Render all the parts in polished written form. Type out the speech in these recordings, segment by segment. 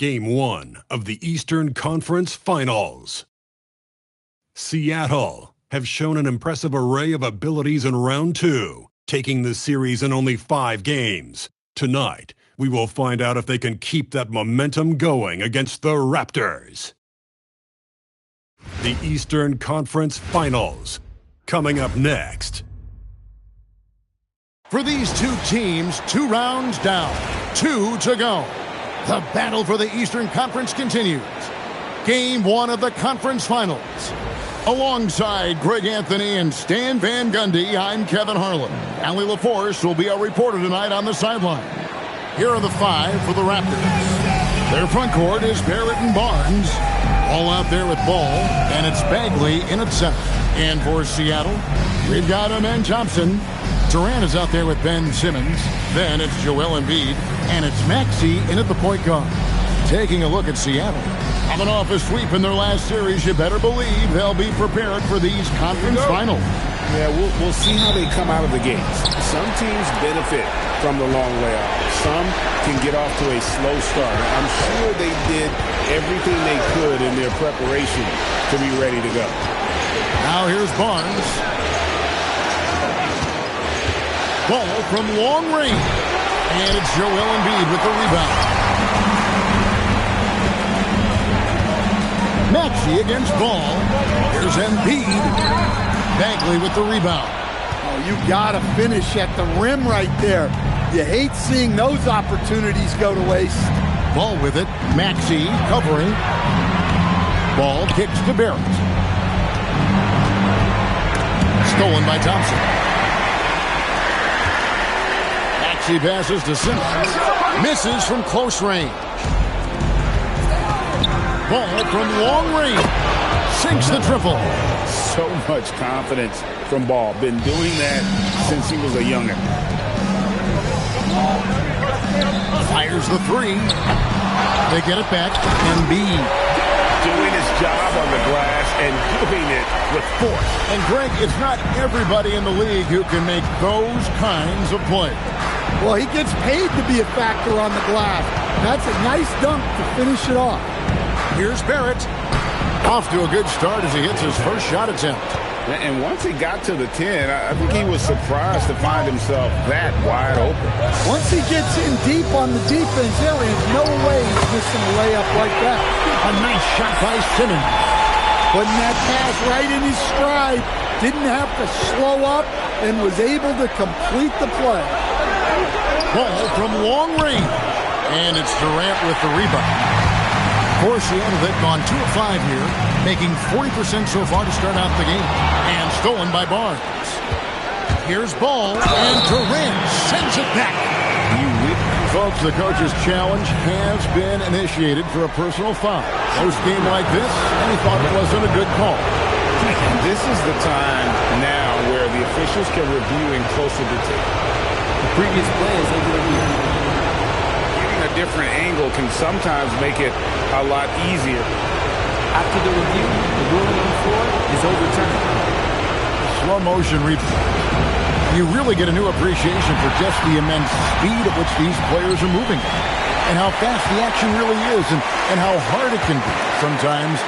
Game 1 of the Eastern Conference Finals. Seattle have shown an impressive array of abilities in Round 2, taking the series in only 5 games. Tonight, we will find out if they can keep that momentum going against the Raptors. The Eastern Conference Finals, coming up next. For these two teams, 2 rounds down, 2 to go. The battle for the Eastern Conference continues. Game 1 of the conference finals. Alongside Greg Anthony and Stan Van Gundy, I'm Kevin Harlan. Allie LaForce will be our reporter tonight on the sideline. Here are the 5 for the Raptors. Their front court is Barrett and Barnes. All out there with Ball, and it's Bagley in at center. And for Seattle, we've got Amen Thompson. Durant is out there with Ben Simmons. Then it's Joel Embiid, and it's Maxey in at the point guard. Taking a look at Seattle. Coming off a sweep in their last series, you better believe they'll be prepared for these conference finals. Yeah, we'll see how they come out of the gates. Some teams benefit from the long layoff. Some can get off to a slow start. I'm sure they did everything they could in their preparation to be ready to go. Now here's Barnes. Ball from long range. And it's Joel Embiid with the rebound. Maxey against Ball. Here's Embiid. Bagley with the rebound. Oh, you got to finish at the rim right there. You hate seeing those opportunities go to waste. Ball with it. Maxey covering. Ball kicks to Barrett. Stolen by Thompson. Maxey passes to Simmons. Misses from close range. Ball from long range. Sinks the triple. So much confidence from Ball. Been doing that since he was a youngin'. Fires the 3. They get it back. Embiid doing his job on the glass and doing it with force. And Greg, it's not everybody in the league who can make those kinds of plays. Well, he gets paid to be a factor on the glass. That's a nice dunk to finish it off. Here's Barrett. Off to a good start as he hits his first shot attempt. And once he got to the 10, I think he was surprised to find himself that wide open. Once he gets in deep on the defense, there is no way he's missing a layup like that. A nice shot by Simmons. Putting that pass right in his stride. Didn't have to slow up and was able to complete the play. Ball from long range. And it's Durant with the rebound. For Seattle, they've gone 2 of 5 here, making 40% so far to start out the game. And stolen by Barnes. Here's Ball, and Durant sends it back. Folks, the coach's challenge has been initiated for a personal foul. Post-game like this, and he thought it wasn't a good call. This is the time now where the officials can review in closer detail. The previous play is over the review. A different angle can sometimes make it a lot easier. After the review, the ruling on the floor is overturned. Slow motion replay. You really get a new appreciation for just the immense speed at which these players are moving and how fast the action really is and how hard it can be sometimes,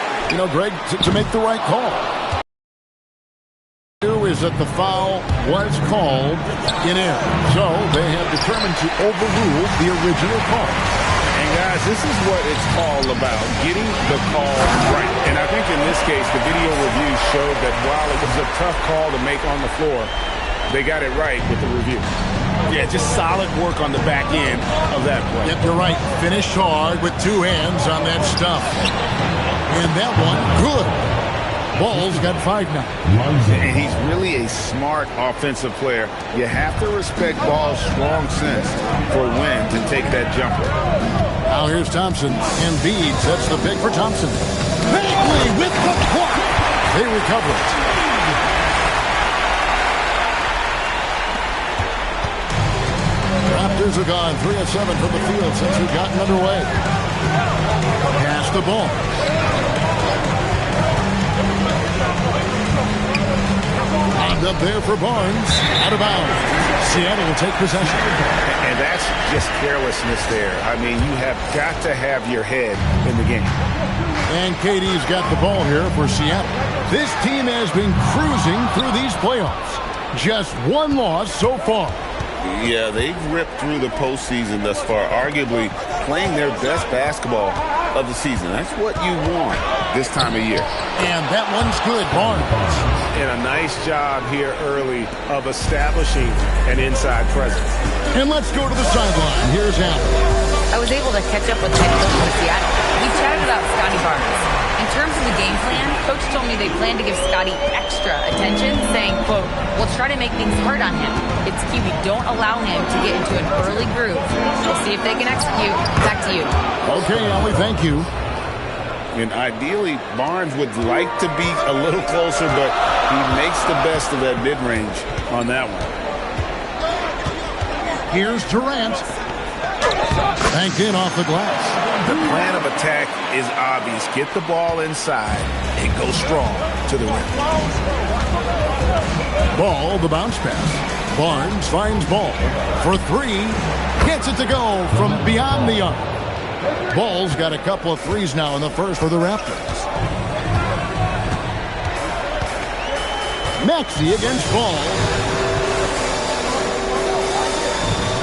Greg, to make the right call. Is that the foul was called in air. So they have determined to overrule the original call. And guys, this is what it's all about, getting the call right. And I think in this case, the video review showed that while it was a tough call to make on the floor, they got it right with the review. Yeah, just solid work on the back end of that play. Yep, you're right. Finish hard with 2 hands on that stuff. And that one, good. Ball's got 5 now. And he's really a smart offensive player. You have to respect Ball's strong sense for when to take that jumper. Now here's Thompson. Embiid sets the pick for Thompson. Bagley with the block. They recover it. Raptors are gone 3 of 7 from the field since we've gotten underway. Pass the ball. Lined up there for Barnes. Out of bounds. Seattle will take possession. And that's just carelessness there. I mean, you have got to have your head in the game. And KD's got the ball here for Seattle. This team has been cruising through these playoffs. Just one loss so far. Yeah, they've ripped through the postseason thus far, arguably playing their best basketball of the season. That's what you want this time of year. And that one's good, Barnes. And a nice job here early of establishing an inside presence. And let's go to the sideline. Here's Allen. I was able to catch up with head coach in Seattle. We chatted about Scotty Barnes. In terms of the game plan, coach told me they plan to give Scotty extra attention, saying, quote, we'll try to make things hard on him. It's key we don't allow him to get into an early groove. We'll see if they can execute. Back to you. Okay, Ellie, thank you. And ideally, Barnes would like to be a little closer, but he makes the best of that mid-range on that one. Here's Durant. Banked in off the glass. The plan of attack is obvious. Get the ball inside and go strong to the rim. Ball, the bounce pass. Barnes finds ball for three. Gets it to go from beyond the arc. Ball's got a couple of threes now in the first for the Raptors. Maxey against Ball.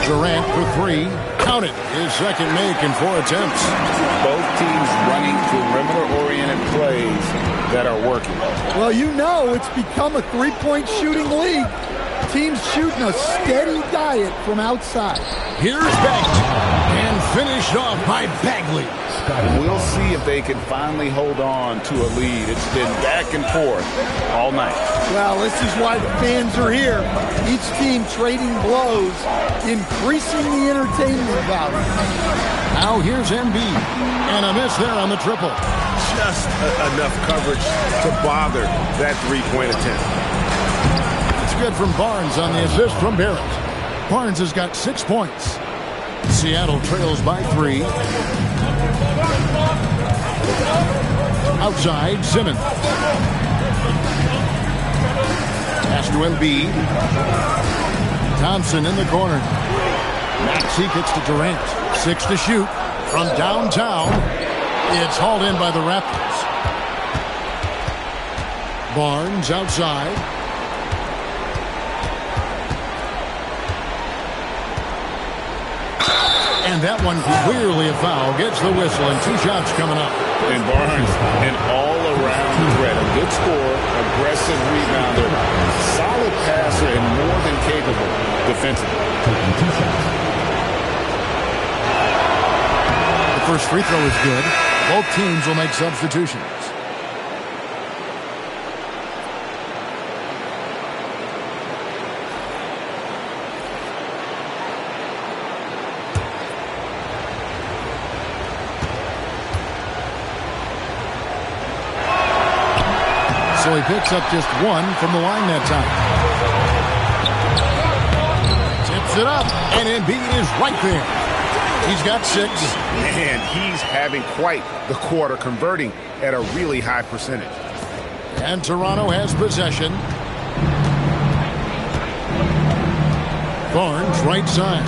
Durant for three. Count it. His second make in 4 attempts. Both teams running perimeter-oriented plays that are working. Well, you know it's become a three-point shooting league. Teams shooting a steady diet from outside. Here's Bagley. And finished off by Bagley. We'll see if they can finally hold on to a lead. It's been back and forth all night. Well, this is why the fans are here. Each team trading blows, increasing the entertainment value. Now here's Embiid. And a miss there on the triple. Just enough coverage to bother that three-point attempt. It's good from Barnes on the assist from Barrett. Barnes has got 6 points. Seattle trails by 3. Outside, Simmons. Pass to Embiid. Thompson in the corner. Maxey kicks to Durant. 6 to shoot from downtown. It's hauled in by the Raptors. Barnes outside. And that one clearly a foul. Gets the whistle and 2 shots coming up. And Barnes, an all-around threat. A good scorer, aggressive rebounder, solid passer, and more than capable defensively. The first free throw is good. Both teams will make substitutions. So he picks up just 1 from the line that time. Tips it up, and Embiid is right there. He's got 6. And he's having quite the quarter, converting at a really high percentage. And Toronto has possession. Barnes, right side.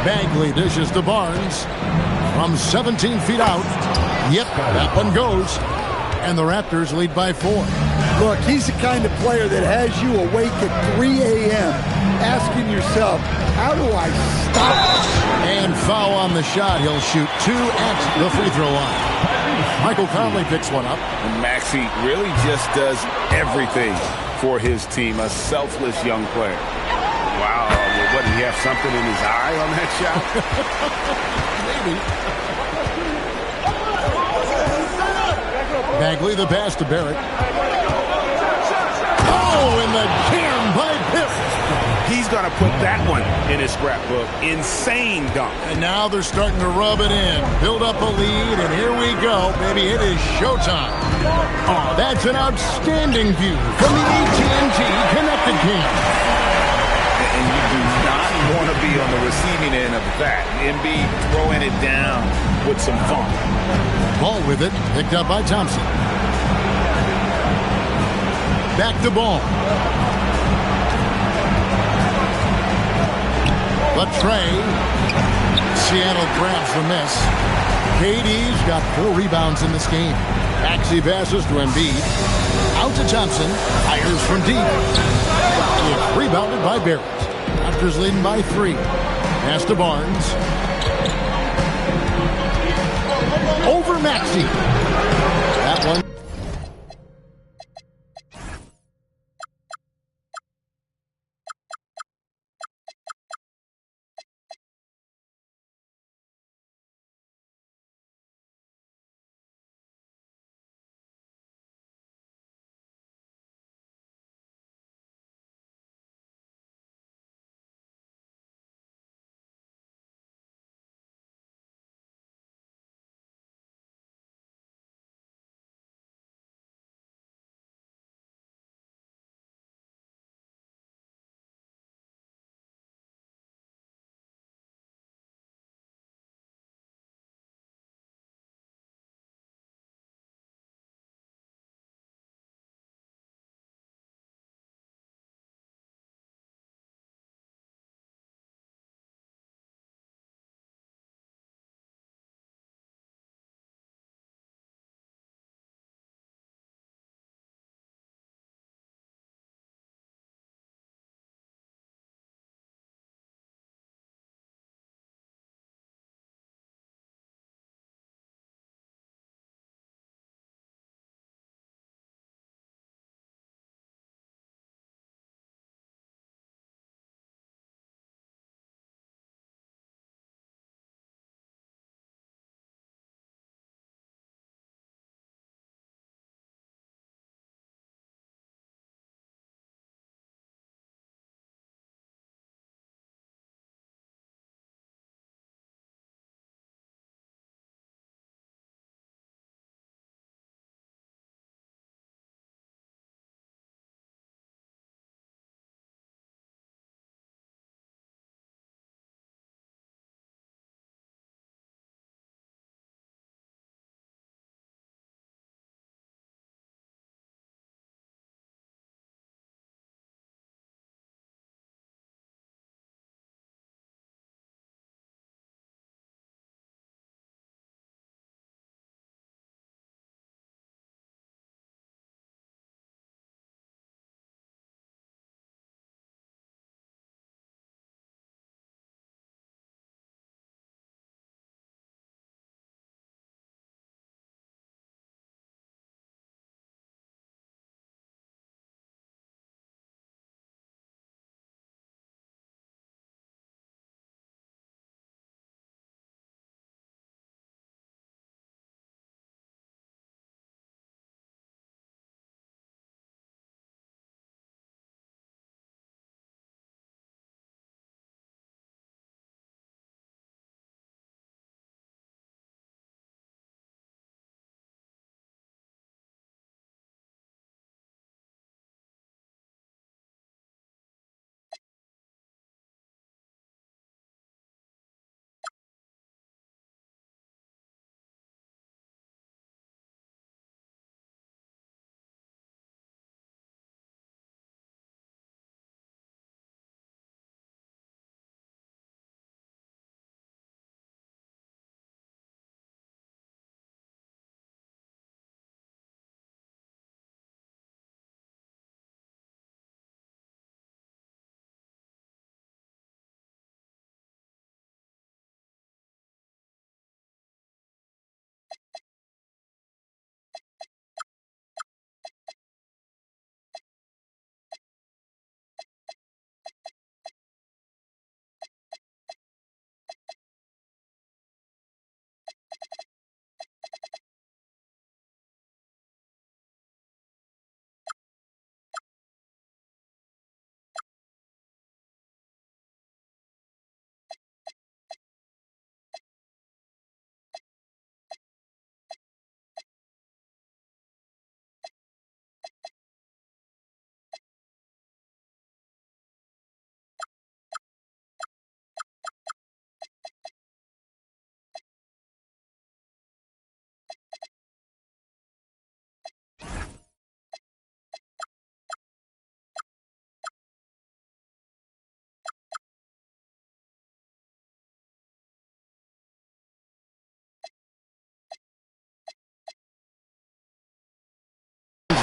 Bagley dishes to Barnes from 17 feet out. Yep, that one goes. And the Raptors lead by 4. Look, he's the kind of player that has you awake at 3 a.m. asking yourself, how do I stop? And foul on the shot. He'll shoot 2 at the free throw line. Michael Conley picks one up. And Maxey really just does everything for his team. A selfless young player. Wow. What, did he have something in his eye on that shot? Maybe. Bagley, the pass to Barrett. Oh, and the jam by Pitt. He's going to put that one in his scrapbook. Insane dunk. And now they're starting to rub it in. Build up a lead, and here we go. Baby, it is showtime. Oh, that's an outstanding view from the AT&T Connected Game. And you do not want to be on the receiving end of that. Embiid throwing it down with some funk. Ball with it, picked up by Thompson. Back to Ball. The tray. Seattle grabs the miss. KD's got 4 rebounds in this game. Maxey passes to Embiid. Out to Thompson. Fires from deep. It's rebounded by Barrett. Raptors leading by 3. Pass to Barnes. Over Maxey. That one.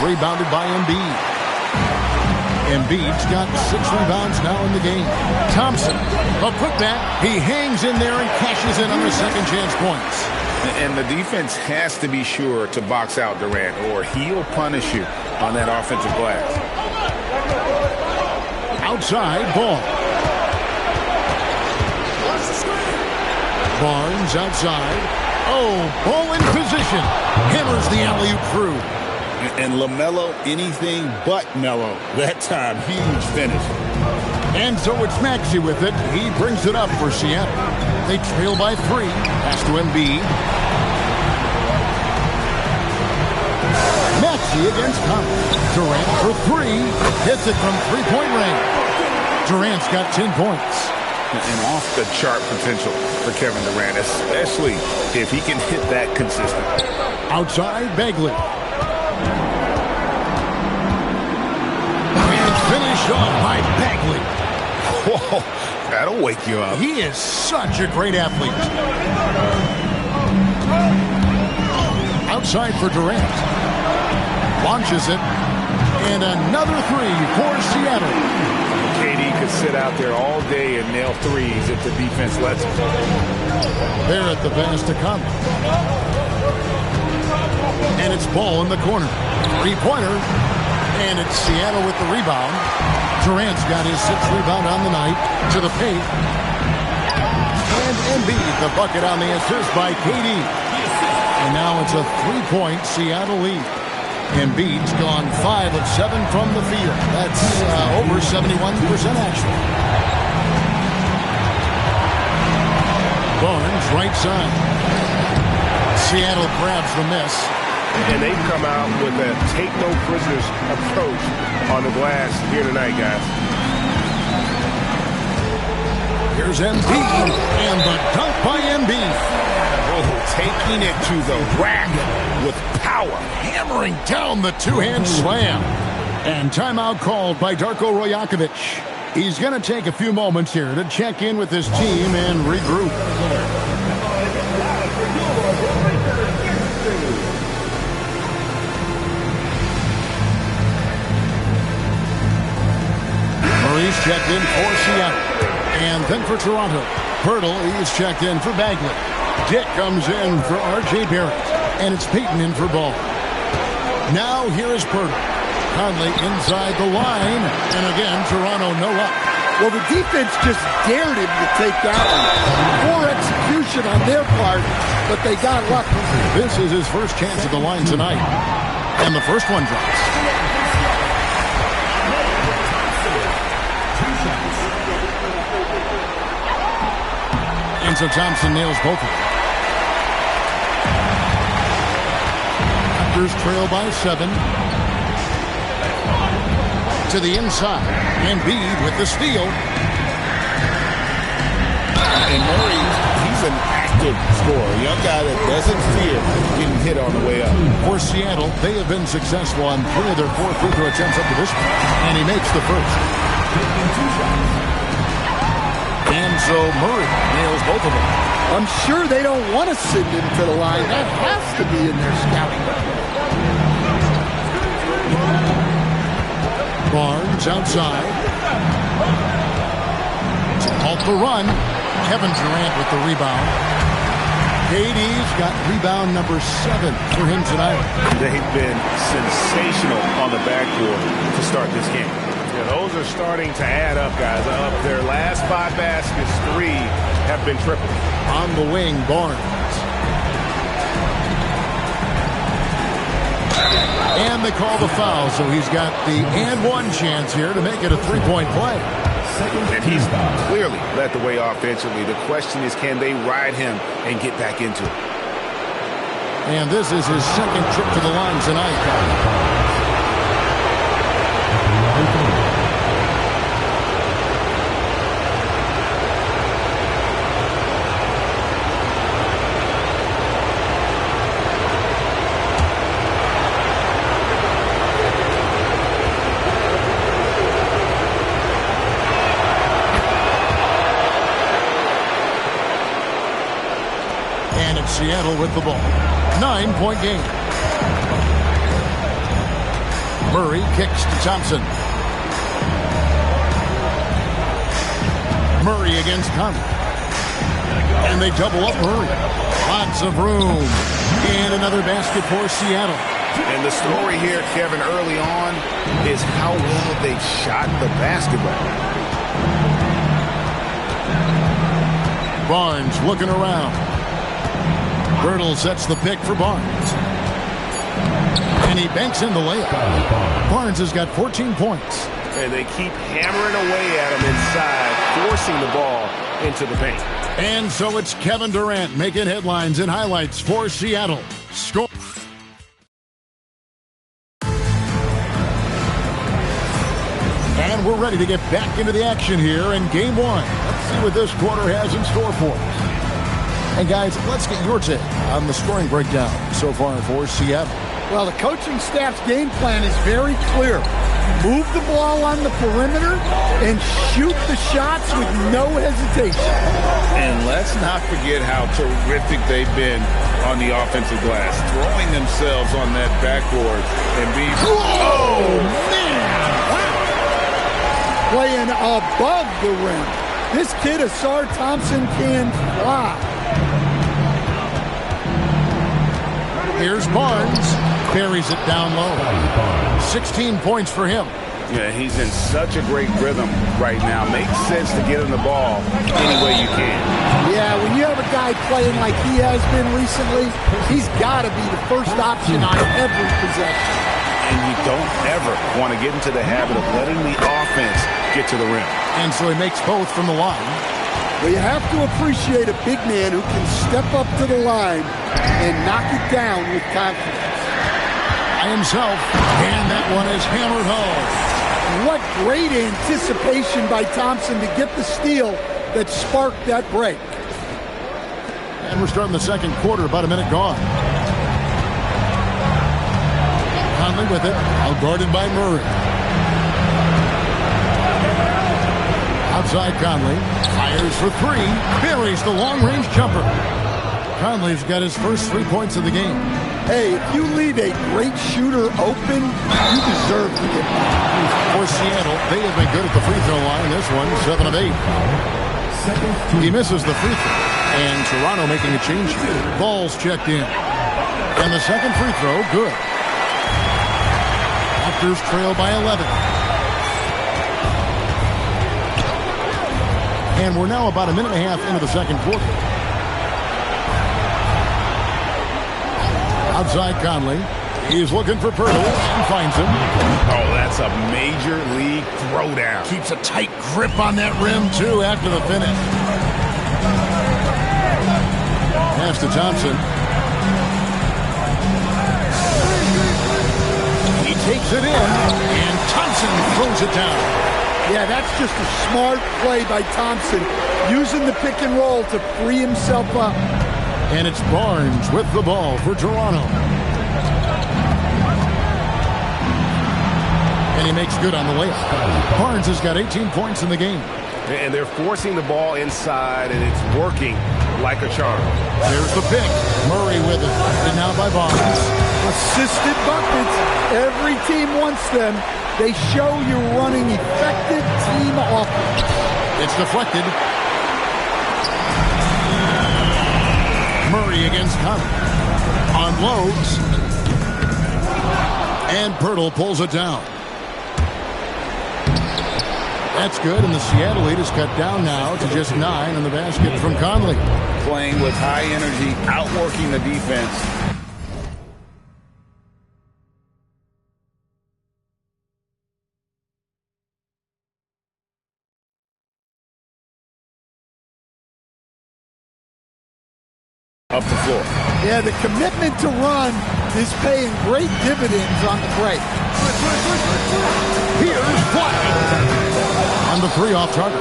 rebounded by Embiid. Embiid's got 6 rebounds now in the game. Thompson, a putback. He hangs in there and cashes in on the second chance points. And the defense has to be sure to box out Durant, or he'll punish you on that offensive glass. Outside ball. Barnes outside. Oh, ball in position. Hammers the alley-oop through. And LaMelo, anything but mellow. That time, huge finish. And so it's Maxey with it. He brings it up for Seattle. They trail by 3. Pass to Embiid. Maxey against Thomas. Durant for 3. Hits it from three-point range. Durant's got 10 points. And off-the-chart potential for Kevin Durant, especially if he can hit that consistently. Outside, Bagley. And it's finished off by Bagley. Whoa, that'll wake you up. He is such a great athlete. Outside for Durant. Launches it. And another 3 for Seattle. KD could sit out there all day and nail threes if the defense lets him. There at the pass to come. And it's ball in the corner. 3-pointer. And it's Seattle with the rebound. Durant's got his 6th rebound on the night. To the paint. And Embiid, the bucket on the assist by KD. And now it's a 3-point Seattle lead. Embiid's gone 5 of 7 from the field. That's over 71% actually. Barnes, right side. Seattle grabs the miss. And they've come out with a take-no-prisoners approach on the glass here tonight, guys. Here's Embiid, and the dunk by Embiid. Oh, taking it to the rack with power. Hammering down the two-hand slam. And timeout called by Darko Rajakovic. He's going to take a few moments here to check in with his team and regroup. Murray's checked in for Seattle. And then for Toronto. Pirtle is checked in for Bagley. Dick comes in for R.J. Barrett. And it's Peyton in for Ball. Now here is Pirtle. Conley inside the line. And again, Toronto no luck. Well, the defense just dared him to take that one. Poor execution on their part, but they got lucky. This is his first chance at the line tonight. And the first one drops. And so Thompson nails both of them. Raptors trail by 7. To the inside. Embiid with the steal. And Murray, he's an active scorer. A young guy that doesn't fear getting hit on the way up. For Seattle, they have been successful on 3 of their 4 free throw attempts up to this point. And he makes the first. And so Murray nails both of them. I'm sure they don't want to send him to the line. That has to be in their scouting. Barnes outside. Off the run. Kevin Durant with the rebound. KD's got rebound number 7 for him tonight. They've been sensational on the backboard to start this game. Yeah, those are starting to add up, guys. Up their last 5 baskets, 3 have been triple. On the wing, Barnes. And they call the foul, so he's got the and one chance here to make it a 3-point play. And he's clearly led the way offensively. The question is, can they ride him and get back into it? And this is his second trip to the line tonight. Seattle with the ball. 9-point game. Murray kicks to Thompson. Murray against Conley. And they double up Murray. Lots of room. And another basket for Seattle. And the story here, Kevin, early on is how well they shot the basketball. Barnes looking around. Birtle sets the pick for Barnes. And he banks in the layup. Barnes has got 14 points. And they keep hammering away at him inside, forcing the ball into the paint. And so it's Kevin Durant making headlines and highlights for Seattle. Score. And we're ready to get back into the action here in Game 1. Let's see what this quarter has in store for us. And guys, let's get your take on the scoring breakdown so far for Seattle. Well, the coaching staff's game plan is very clear. Move the ball on the perimeter and shoot the shots with no hesitation. And let's not forget how terrific they've been on the offensive glass, throwing themselves on that backboard and being... Oh, man! Wow. Playing above the rim. This kid, Asar Thompson, can fly. Here's Barnes. Buries it down low. 16 points for him. Yeah, he's in such a great rhythm right now. Makes sense to get him the ball any way you can. Yeah, when you have a guy playing like he has been recently, he's got to be the first option on every possession. And you don't ever want to get into the habit of letting the offense get to the rim. And so he makes both from the line. Well, you have to appreciate a big man who can step up to the line and knock it down with confidence. By himself, and that one is hammered home. What great anticipation by Thompson to get the steal that sparked that break. And we're starting the second quarter, about a minute gone. Conley with it, out guarded by Murray. Outside Conley, fires for three, buries the long-range jumper. Conley's got his first 3 points of the game. Hey, if you leave a great shooter open, you deserve to get back. For Seattle, they have been good at the free throw line. This one, 7 of 8. He misses the free throw. And Toronto making a change. Ball's checked in. And the second free throw, good. Raptors trail by 11. And we're now about a minute and a half into the second quarter. Outside Conley. He's looking for Pirtle and finds him. Oh, that's a major league throwdown. Keeps a tight grip on that rim, too, after the finish. Pass to Thompson. He takes it in, and Thompson throws it down. Yeah, that's just a smart play by Thompson, using the pick and roll to free himself up. And it's Barnes with the ball for Toronto. And he makes good on the layup. Barnes has got 18 points in the game. And they're forcing the ball inside, and it's working like a charm. There's the pick. Murray with it. And now by Barnes. Assisted buckets. Every team wants them. They show you're running effective team offense. It's deflected. Murray against Conley. Unloads. And Pirtle pulls it down. That's good, and the Seattle lead is cut down now to just 9 in the basket from Conley. Playing with high energy, outworking the defense. Up the floor. Yeah, the commitment to run is paying great dividends on the break. Here's Black. On the 3 off target.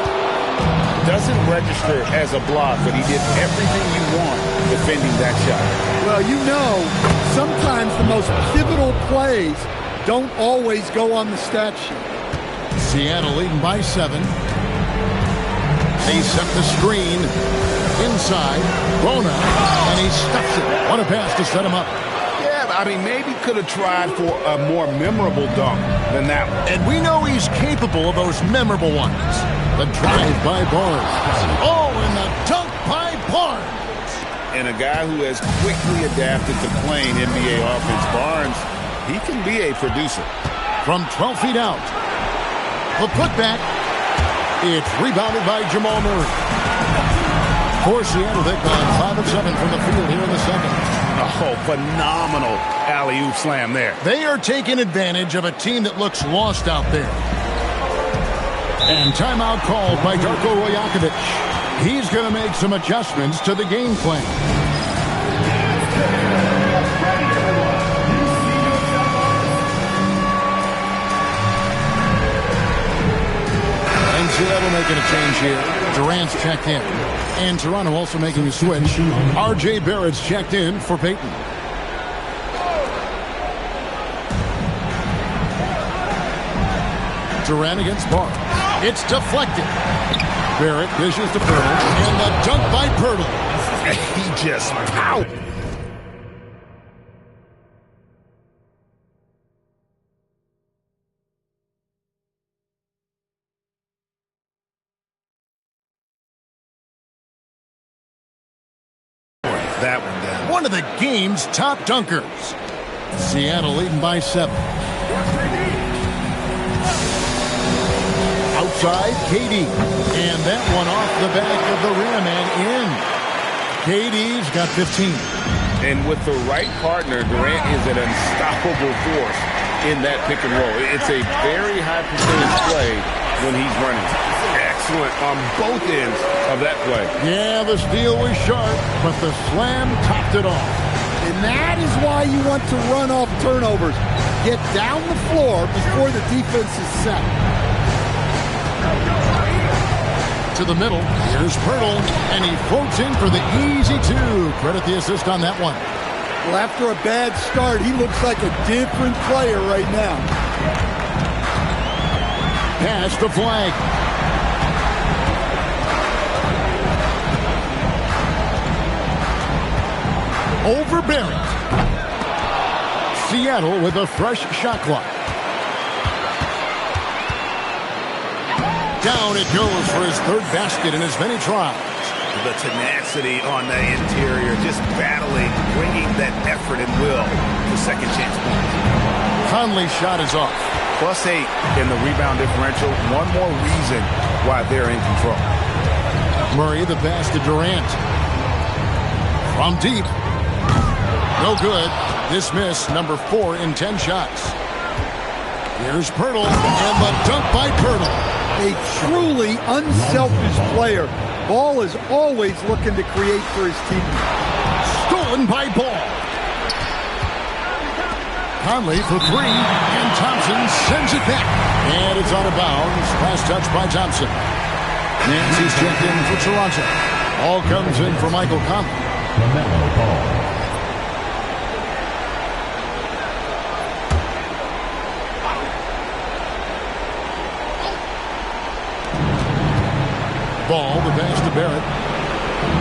Doesn't register as a block, but he did everything you want defending that shot. Well, you know, sometimes the most pivotal plays don't always go on the stat sheet. Seattle leading by 7. They set the screen inside. Bona, and he stuffs it. What a pass to set him up. Yeah, I mean, maybe could have tried for a more memorable dunk than that one. And we know he's capable of those memorable ones. The drive by Barnes. Oh, and the dunk by Barnes. And a guy who has quickly adapted to playing NBA offense, Barnes, he can be a producer. From 12 feet out. The putback. It's rebounded by Jamal Murray. For Seattle, they've gone 5 of 7 from the field here in the second. Oh, phenomenal alley-oop slam there. They are taking advantage of a team that looks lost out there. And timeout called by Darko Rajakovic. He's going to make some adjustments to the game plan. And Seattle making a change here. Durant's checked in. And Toronto also making a switch. R.J. Barrett's checked in for Peyton. Durant against Barnes. It's deflected. Barrett dishes to Pirtle. And the dunk by Pirtle. He just out. That one down. One of the game's top dunkers. Seattle leading by 7. Outside, KD. And that one off the back of the rim and in. KD's got 15. And with the right partner, Durant is an unstoppable force in that pick and roll. It's a very high percentage play when he's running. Excellent on both ends of that play. Yeah, the steal was sharp, but the slam topped it off. And that is why you want to run off turnovers. Get down the floor before the defense is set. To the middle, here's Pirtle, and he floats in for the easy 2. Credit the assist on that one. Well, after a bad start, he looks like a different player right now. Pass the flag. Over Barrett. Seattle with a fresh shot clock. Down it goes for his 3rd basket in as many tries. The tenacity on the interior, just battling, bringing that effort and will for second chance points. Conley's shot is off. +8 in the rebound differential. One more reason why they're in control. Murray the pass to Durant. From deep. No good. Dismiss, number 4 in 10 shots. Here's Pirtle, and the dunk by Pirtle. A truly unselfish player. Ball is always looking to create for his team. Stolen by Ball. Conley for 3, and Thompson sends it back. And it's out of bounds. Last touch by Thompson. Nancy's checked in for Toronto. All comes in for Michael Conley. Ball, the pass to Barrett.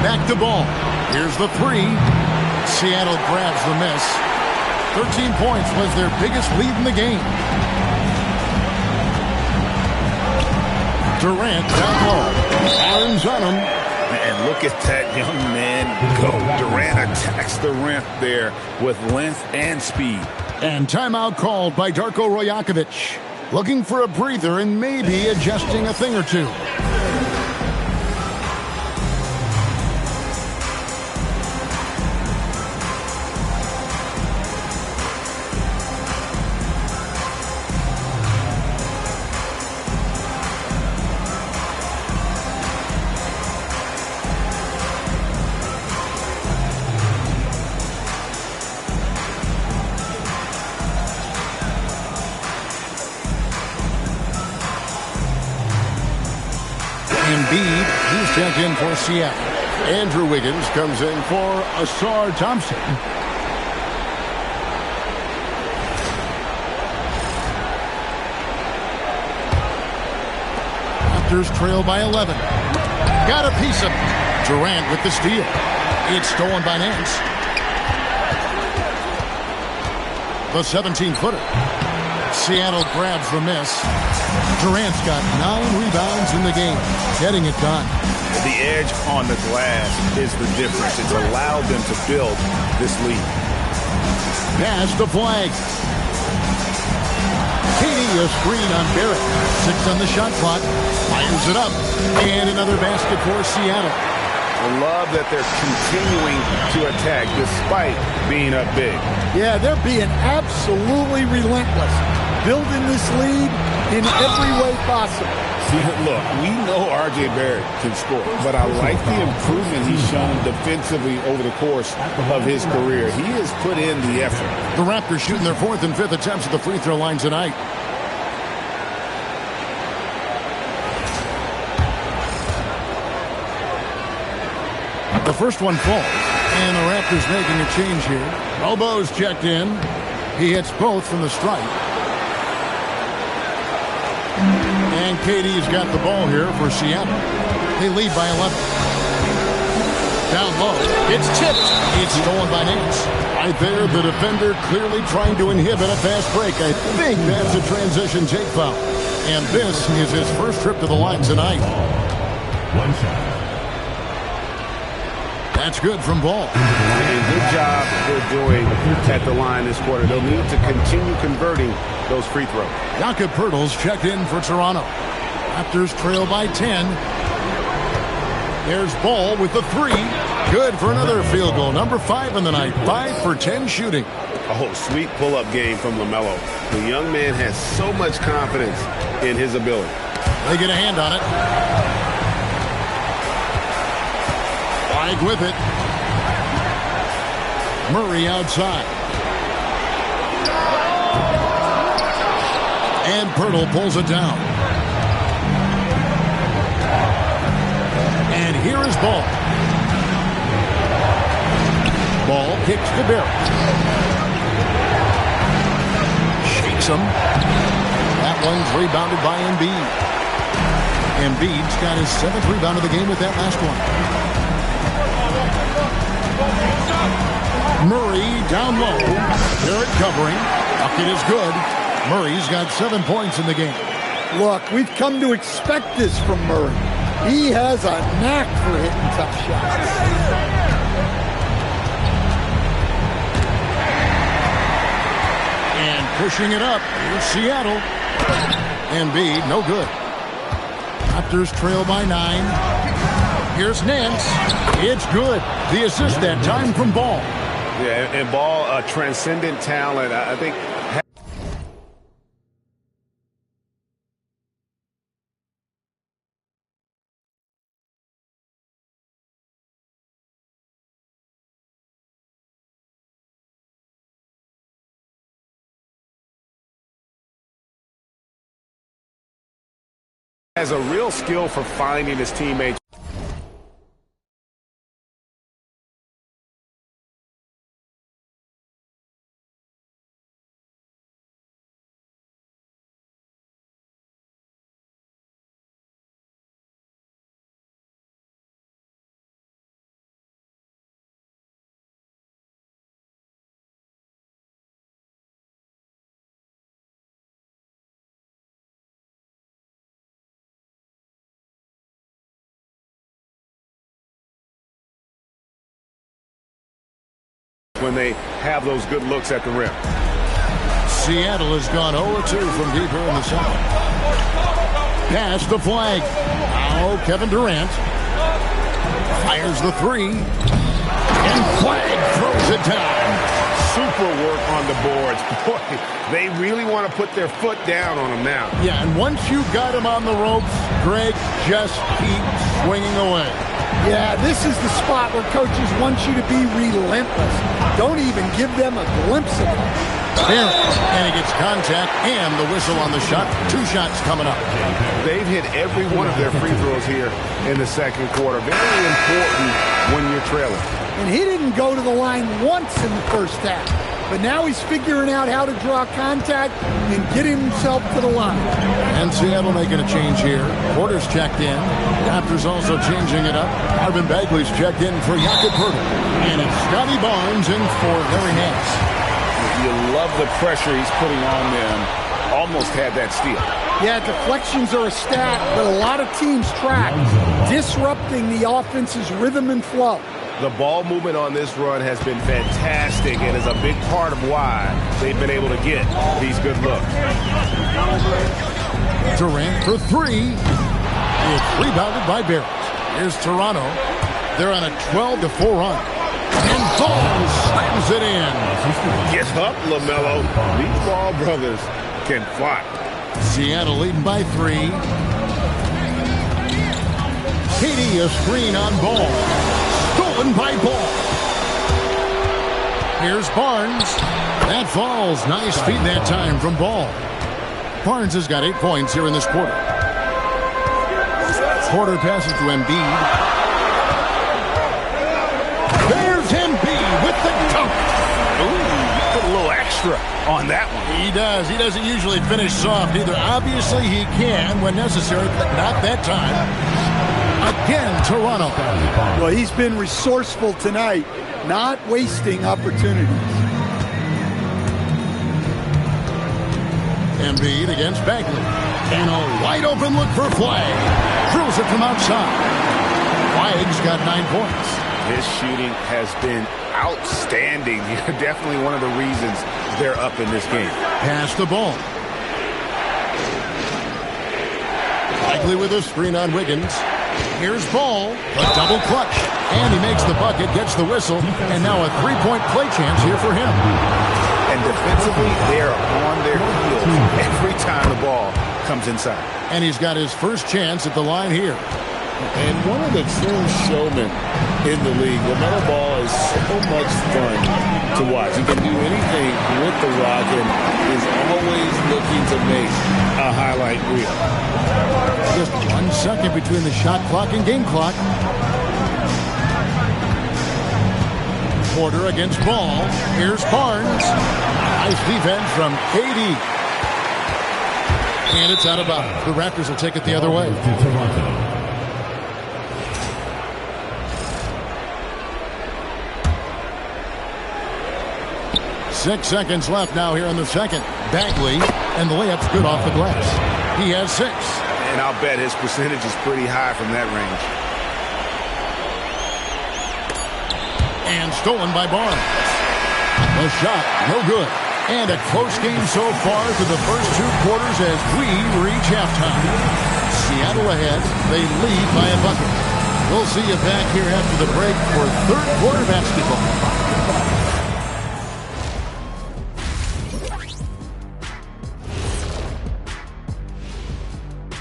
Back to Ball. Here's the 3. Seattle grabs the miss. 13 points was their biggest lead in the game. Durant down low. Arms on him. And look at that young man go. Durant attacks the rim there with length and speed. And timeout called by Darko Rajakovic. Looking for a breather and maybe adjusting a thing or two. He's checked in for Seattle. Andrew Wiggins comes in for Asar Thompson. Raptors trail by 11. Got a piece of it. Durant with the steal. It's stolen by Nance. The 17-footer. Seattle grabs the miss. Durant's got 9 rebounds in the game, getting it done. The edge on the glass is the difference. It's allowed them to build this lead. Pass the flag. Katie, a screen on Barrett. 6 on the shot clock. Fires it up. And another basket for Seattle. I love that they're continuing to attack despite being up big. Yeah, they're being absolutely relentless. Building this lead in every way possible. See, look, we know R.J. Barrett can score, but I like the improvement he's shown defensively over the course of his career. He has put in the effort. The Raptors shooting their 4th and 5th attempts at the free throw line tonight. The first one falls, and the Raptors making a change here. Bobo's checked in. He hits both from the stripe. And Katie's got the ball here for Seattle. They lead by 11. Down low. It's tipped. It's stolen by Nance. Right there, the defender clearly trying to inhibit a fast break. I think that's a transition take foul. And this is his first trip to the line tonight. One shot. That's good from Ball. And good job they're doing at the line this quarter. They'll need to continue converting those free throws. Jakob Poeltl's checked in for Toronto. Raptors trail by 10. There's Ball with the 3. Good for another field goal. Number 5 in the night. 5 for 10 shooting. Oh, sweet pull-up game from LaMelo. The young man has so much confidence in his ability. They get a hand on it. With it. Murray outside. And Poeltl pulls it down. And here is Ball. Ball kicks to Barrett. Shakes him. That one's rebounded by Embiid. Embiid's got his 7th rebound of the game with that last one. Murray down low. Barrett covering. Bucket is good. Murray's got 7 points in the game. Look, we've come to expect this from Murray. He has a knack for hitting tough shots. And pushing it up. Here's Seattle. Embiid, no good. Raptors trail by 9. Here's Nance. It's good. The assist that time from Ball. Yeah, and Ball, a transcendent talent. I think. Has a real skill for finding his teammates. When they have those good looks at the rim. Seattle has gone 0-2 from deeper in the south. Pass the flag. Now Kevin Durant fires the 3. And flag throws it down. Super work on the boards. Boy, they really want to put their foot down on them now. Yeah, and once you got him on the ropes, Greg, just keep swinging away. Yeah, this is the spot where coaches want you to be relentless. Don't even give them a glimpse of it. There, and he gets contact and the whistle on the shot. 2 shots coming up. They've hit every one of their free throws here in the second quarter. Very important when you're trailing. And he didn't go to the line once in the first half. But now he's figuring out how to draw contact and get himself to the line. And Seattle making a change here. Porter's checked in. Raptors also changing it up. Marvin Bagley's checked in for Jakob Poeltl. And it's Scotty Barnes in for Larry Nance. You love the pressure he's putting on them. Almost had that steal. Yeah, deflections are a stat, but a lot of teams track disrupting the offense's rhythm and flow. The ball movement on this run has been fantastic and is a big part of why they've been able to get these good looks. Durant for three. It's rebounded by Barrett. Here's Toronto. They're on a 12-4 run. And Ball slams it in. Get up, LaMelo. These Ball brothers can fly. Seattle leading by 3. KD a screen on Ball. Stolen by Ball. Here's Barnes. That falls. Nice feed that time from Ball. Barnes has got 8 points here in this quarter. Porter passes to Embiid. There's Embiid with the dunk. Ooh, put a little extra on that one. He does. He doesn't usually finish soft either. Obviously, he can when necessary, but not that time. Again, Toronto. Well, he's been resourceful tonight, not wasting opportunities. Embiid against Bagley. And a wide open look for Flagg. Throws it from outside. Flagg's got 9 points. His shooting has been outstanding. Definitely one of the reasons they're up in this game. Pass the ball. Bagley with a screen on Wiggins. Here's Ball. A double clutch. And he makes the bucket, gets the whistle, and now a 3-point play chance here for him. And defensively, they are on their heels every time the ball comes inside. And he's got his first chance at the line here. And one of the true showmen in the league, LaMelo Ball is so much fun to watch. He can do anything with the rock and is always looking to make a highlight reel. Just 1 second between the shot clock and game clock. Porter against Ball. Here's Barnes. Nice defense from KD. And it's out of bounds. The Raptors will take it the other way. 6 seconds left now here in the second. Bagley, and the layup's good off the glass. He has 6. And I'll bet his percentage is pretty high from that range. And stolen by Barnes. The shot, no good. And a close game so far through the first 2 quarters as we reach halftime. Seattle ahead. They lead by a bucket. We'll see you back here after the break for third quarter basketball.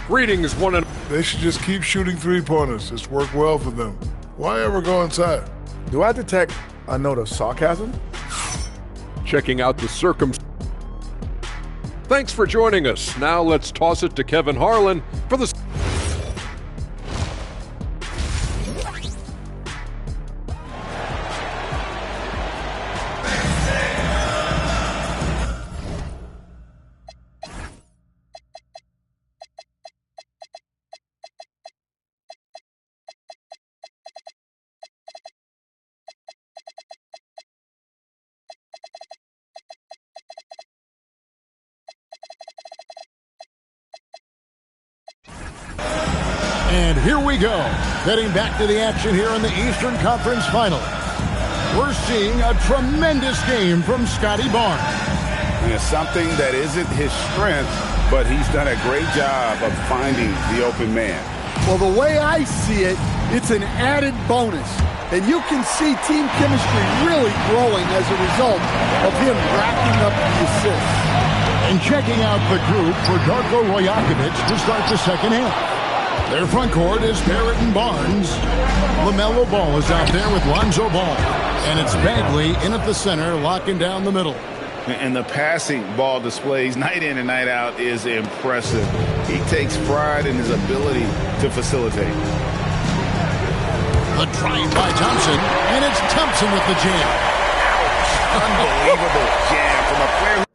Greetings, one and They should just keep shooting three-pointers. It's worked well for them. Why ever go inside? Do I detect a note of sarcasm? checking out the Thanks for joining us. Now let's toss it to Kevin Harlan for the And here we go, heading back to the action here in the Eastern Conference Final. We're seeing a tremendous game from Scotty Barnes. Yeah, something that isn't his strength, but he's done a great job of finding the open man. Well, the way I see it, it's an added bonus. And you can see team chemistry really growing as a result of him racking up the assists. And checking out the group for Darko Rajakovic to start the second half. Their front court is Barrett and Barnes. LaMelo Ball is out there with Lonzo Ball. And it's Bagley in at the center, locking down the middle. And the passing ball displays night in and night out is impressive. He takes pride in his ability to facilitate. The drive by Thompson, and it's Thompson with the jam. Unbelievable jam from a player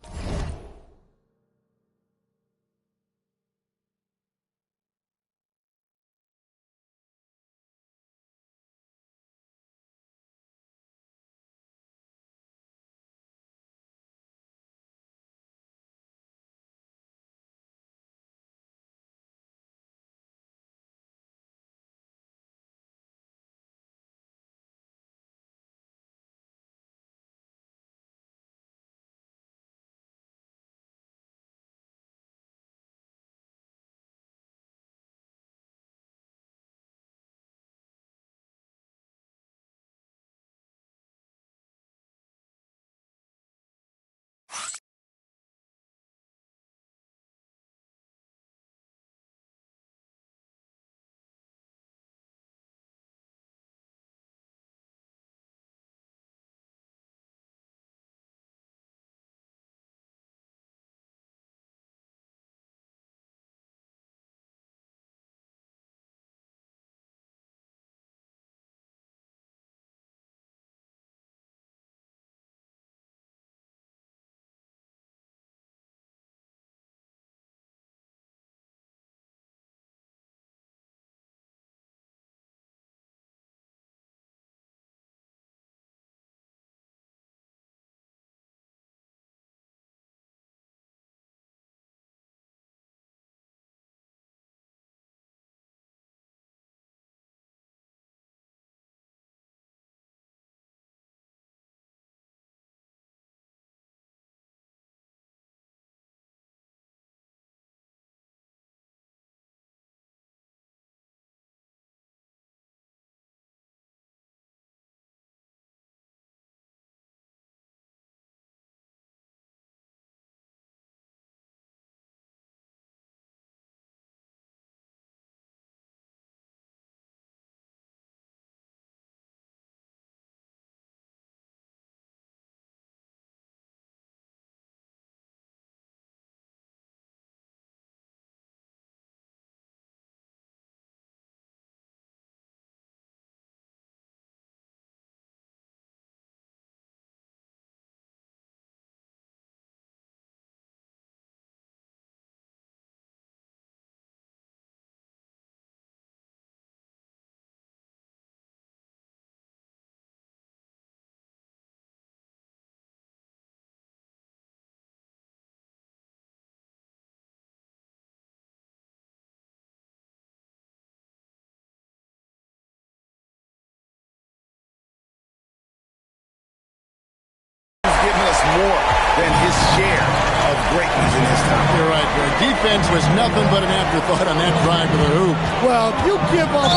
defense was nothing but an afterthought on that drive to the hoop. Well, if you give up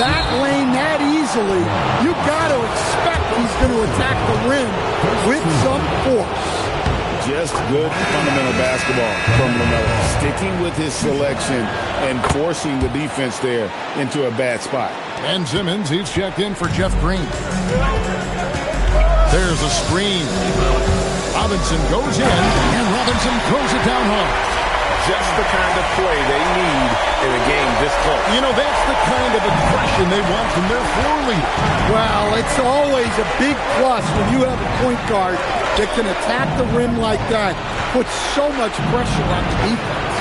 that lane that easily, you got to expect he's going to attack the rim with some force. Just good fundamental basketball from LaMelo. Sticking with his selection and forcing the defense there into a bad spot. Ben Simmons, he's checked in for Jeff Green. There's a screen. Robinson goes in, and Robinson throws it down hard. Just the kind of play they need in a game this close. You know, that's the kind of aggression they want from their floor leader. Well, it's always a big plus when you have a point guard that can attack the rim like that, puts so much pressure on the defense.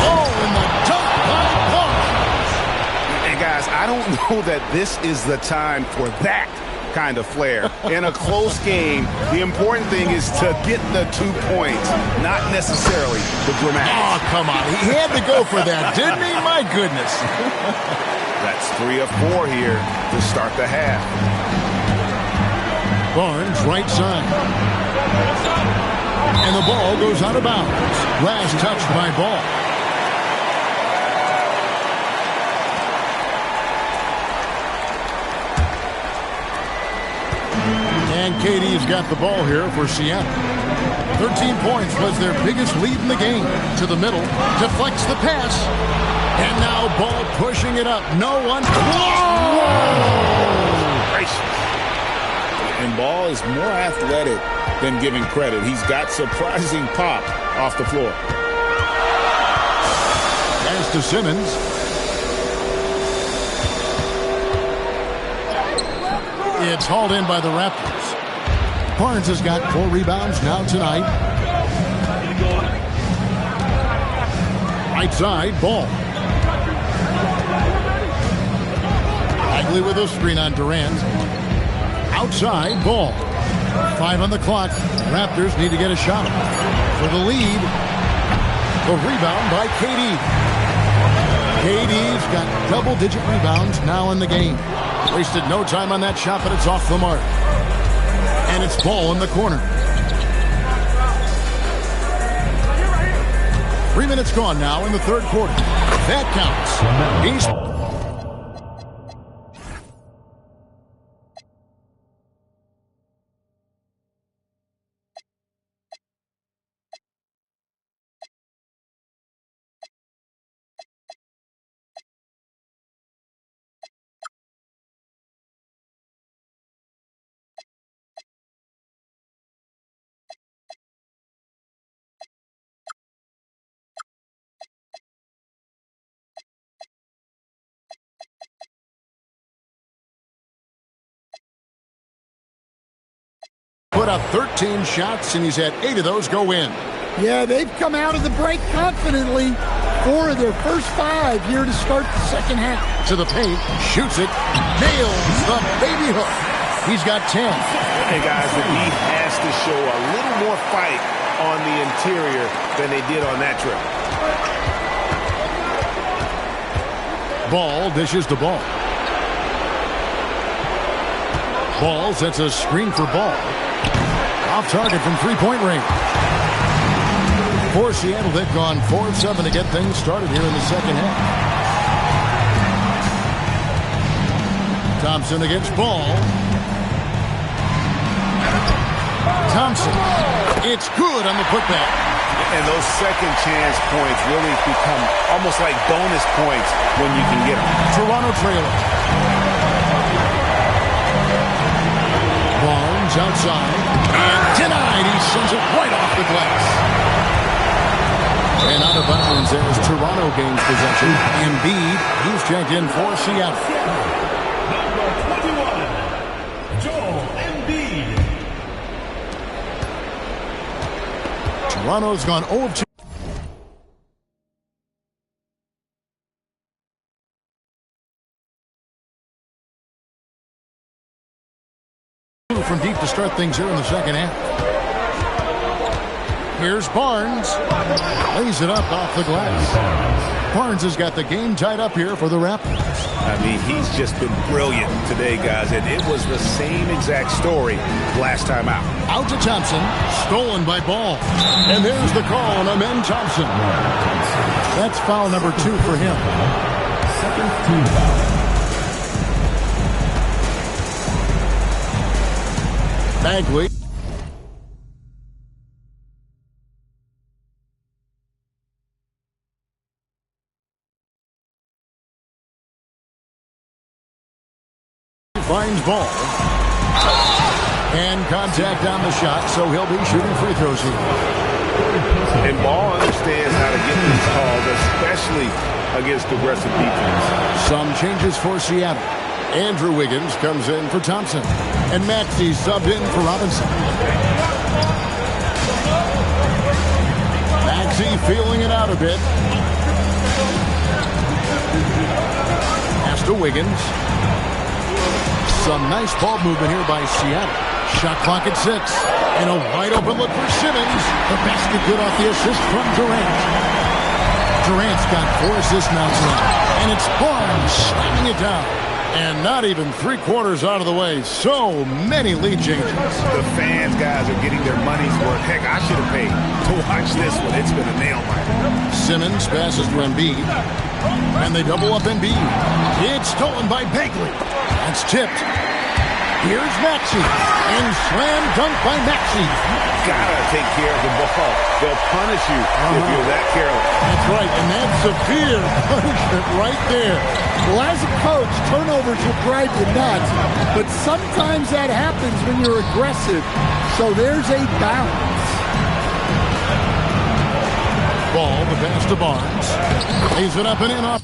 Oh, and the dunk by Barnes. And guys, I don't know that this is the time for that kind of flair. In a close game, the important thing is to get the 2 points, not necessarily the dramatic. Oh, come on. He had to go for that, didn't he? My goodness. That's 3 of 4 here to start the half. Barnes, right side. And the ball goes out of bounds. Last touched by Ball. And KD's got the ball here for Seattle. 13 points was their biggest lead in the game. To the middle, deflects the pass. And now Ball pushing it up. No one. Whoa! And Ball is more athletic than giving credit. He's got surprising pop off the floor. Pass to Simmons. It's hauled in by the Raptors. Barnes has got 4 rebounds now tonight. Right side, Ball. Bagley with a screen on Durant. Outside, Ball. 5 on the clock. Raptors need to get a shot for the lead. The rebound by KD. KD's got double-digit rebounds now in the game. Wasted no time on that shot, but it's off the mark. And it's Ball in the corner. 3 minutes gone now in the third quarter. That counts. He's... put up 13 shots, and he's had 8 of those go in. Yeah, they've come out of the break confidently. 4 of their first 5 here to start the second half. To the paint, shoots it, nails the baby hook. He's got 10. Hey, guys, the D has to show a little more fight on the interior than they did on that trip. Ball dishes the ball. Ball sets a screen for Ball. Off target from three-point range. For Seattle, they've gone 4 of 7 to get things started here in the second half. Thompson against Ball. Thompson. It's good on the putback. And those second chance points really become almost like bonus points when you can get them. Toronto trailer. Barnes outside. And denied. He sends it right off the glass. And out of bounds as Toronto gains possession. Embiid, he's checked in for Seattle. Toronto's gone 0 of 2. From deep to start things here in the second half. Here's Barnes. Lays it up off the glass. Barnes has got the game tied up here for the Raptors. I mean, he's just been brilliant today, guys, and it was the same exact story last time out. Out to Thompson. Stolen by Ball. And there's the call on Amen Thompson. That's foul number 2 for him. Second team foul. Bagley. Finds Ball. And contact on the shot, so he'll be shooting free throws here. And Ball understands how to get these calls, especially against aggressive defense. Some changes for Seattle. Andrew Wiggins comes in for Thompson. And Maxey subbed in for Robinson. Maxey feeling it out a bit. Pass to Wiggins. Some nice ball movement here by Seattle. Shot clock at 6. And a wide open look for Simmons. The basket good off the assist from Durant. Durant's got 4 assists now tonight. And it's Barnes slamming it down. And not even 3/4 out of the way. So many lead changes. The fans, guys, are getting their money's worth. Heck, I should have paid to watch this one. It's been a nail biter. Simmons passes to Embiid. And they double up Embiid. It's stolen by Bagley. That's tipped. Here's Maxey. And slam dunk by Maxey. Gotta take care of the ball. They'll punish you if you're that careless. That's right, and that's severe punishment right there. Well, as a coach, turnovers will drive you nuts, but sometimes that happens when you're aggressive. So there's a balance. Ball, the pass to Barnes. Lays it up and in off.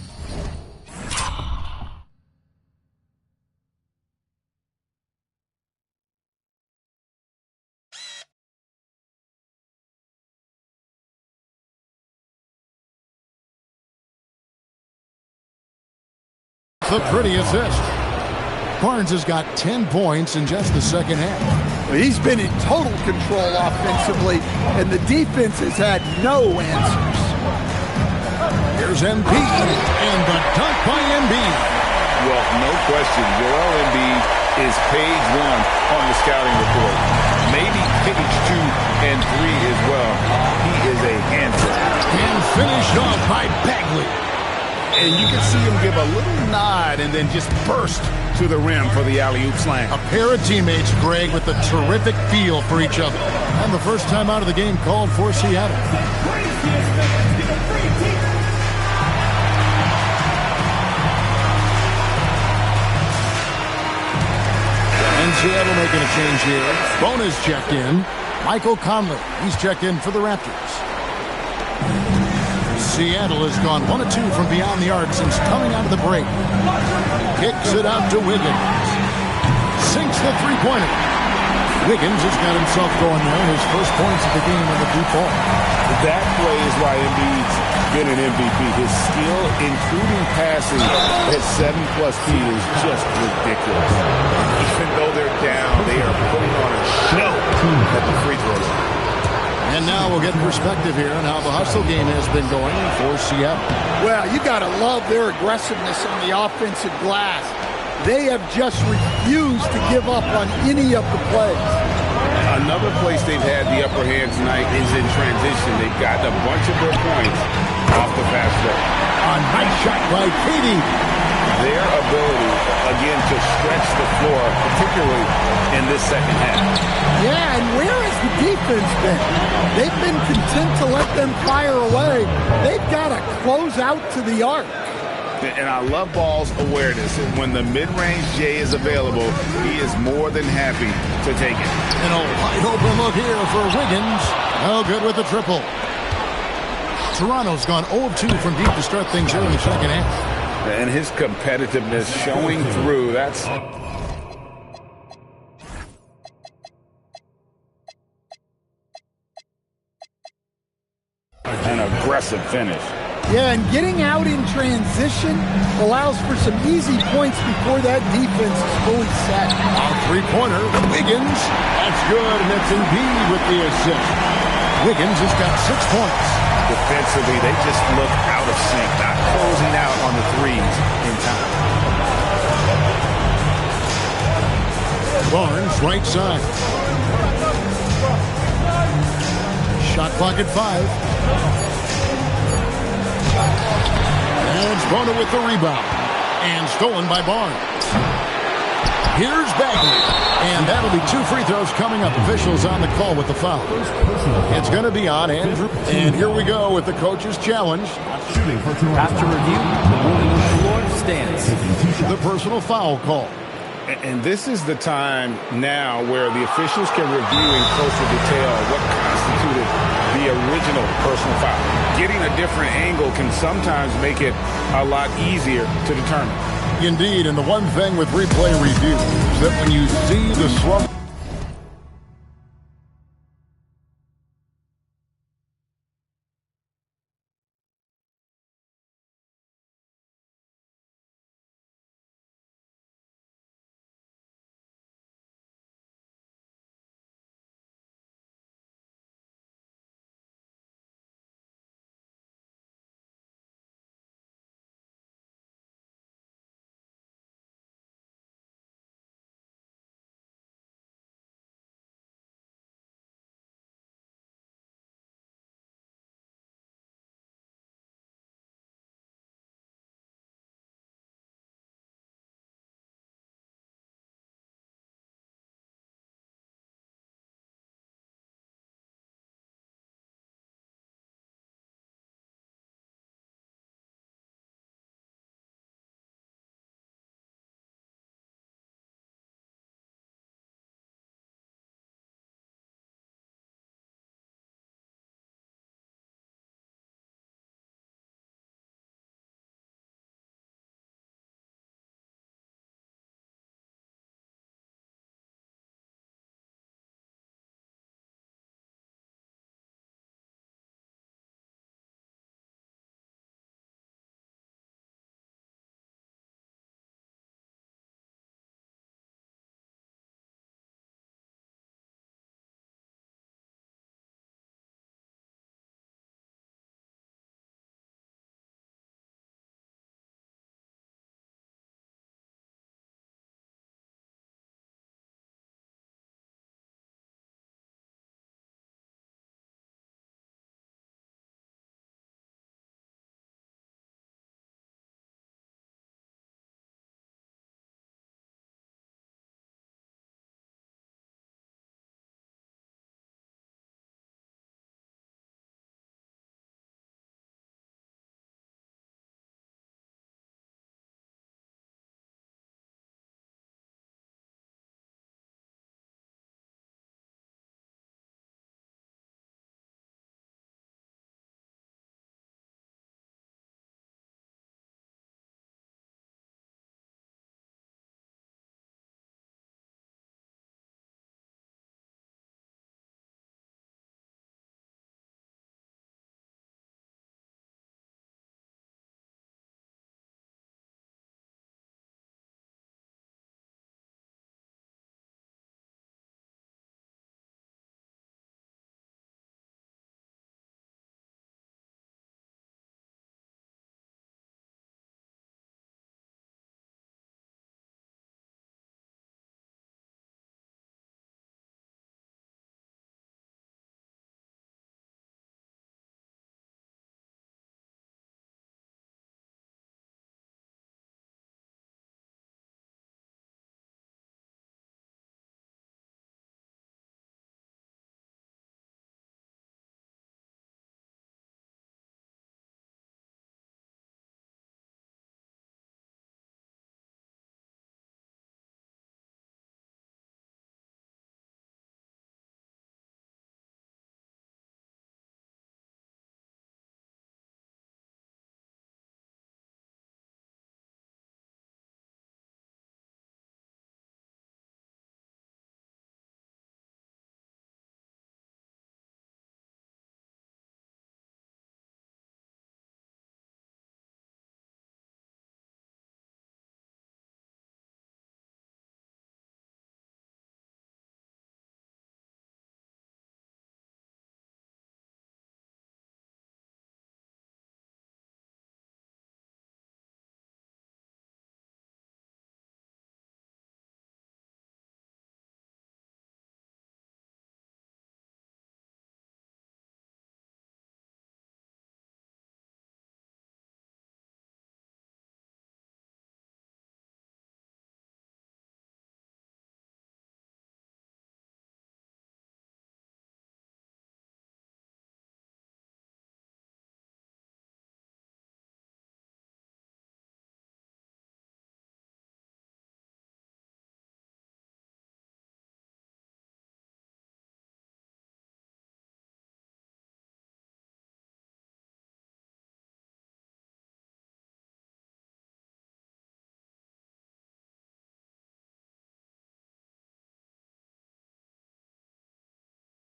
The pretty assist. Barnes has got 10 points in just the second half. Well, he's been in total control offensively, and the defense has had no answers. Here's Embiid, and the dunk by Embiid. Well, no question, Joel Embiid is page 1 on the scouting report. Maybe page 2 and 3 as well. He is a handful. And finished off by Bagley. And you can see him give a little nod and then just burst to the rim for the alley-oop slam. A pair of teammates, Greg, with a terrific feel for each other. And the first time out of the game called for Seattle. And Seattle making a change here. Bonus checked in. Michael Conley, he's checked in for the Raptors. Seattle has gone 1 of 2 from beyond the arc since coming out of the break. Kicks it out to Wiggins. Sinks the three-pointer. Wiggins has got himself going there. His first points of the game on the deep ball. That play is why Embiid's been an MVP. His skill, including passing, at 7+ feet is just ridiculous. Even though they're down, they are putting on a show at the free throw line. And now we'll get perspective here on how the hustle game has been going for Seattle. Well, you got to love their aggressiveness on the offensive glass. They have just refused to give up on any of the plays. Another place they've had the upper hand tonight is in transition. They've gotten a bunch of their points off the fast break. A nice shot by Katie. Their ability, again, to stretch the floor, particularly in this second half. Yeah, and where has the defense been? They've been content to let them fire away. They've got to close out to the arc. And I love Ball's awareness. When the mid-range J is available, he is more than happy to take it. And a wide open look here for Wiggins. No good with the triple. Toronto's gone 0 of 2 from deep to start things here in the second half. And his competitiveness showing through. That's an aggressive finish. Yeah, and getting out in transition allows for some easy points before that defense is fully set. A three-pointer, Wiggins. That's good, and that's Embiid with the assist. Wiggins has got 6 points. Defensively, they just look out of sync, not closing out on the threes in time. Barnes, right side. Shot clock at 5. And Sprono with the rebound. And stolen by Barnes. Here's Bagley. And that'll be 2 free throws coming up. Officials on the call with the foul. It's going to be on Andrew. And here we go with the coach's challenge. After review, the ruling on the floor stands. The personal foul call. And this is the time now where the officials can review in closer detail what constituted the original personal foul. Getting a different angle can sometimes make it a lot easier to determine. Indeed, and the one thing with replay review is that when you see the slump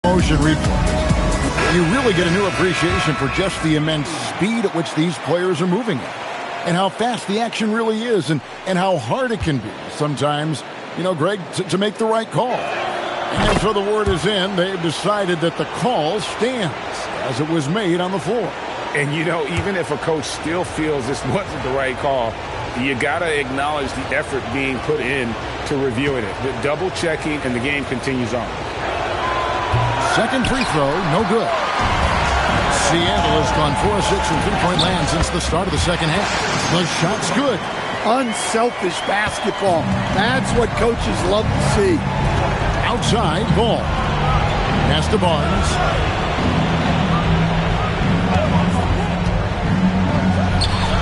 Motion replay. You really get a new appreciation for just the immense speed at which these players are moving at, and how fast the action really is, and how hard it can be sometimes, Greg, to make the right call. And so the word is in. They've decided that the call stands as it was made on the floor. And, even if a coach still feels this wasn't the right call, you got to acknowledge the effort being put in to reviewing it. The double checking, and the game continues on. Second free throw, no good. Seattle has gone 4 of 6 from three-point land since the start of the second half. The shot's good. Unselfish basketball. That's what coaches love to see. Outside, ball. Pass to Barnes.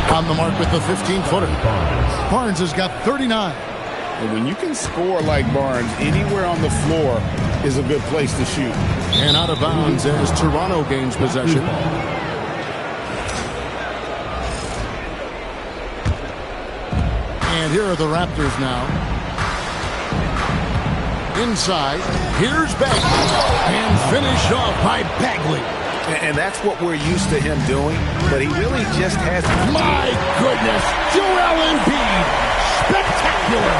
On the mark with the 15-footer. Barnes has got 39. And when you can score like Barnes, anywhere on the floor is a good place to shoot. And out of bounds as Toronto gains possession. And here are the Raptors now. Inside, here's Bagley. And finish off by Bagley. And that's what we're used to him doing, but he really just has... My goodness, Joel Embiid, spectacular.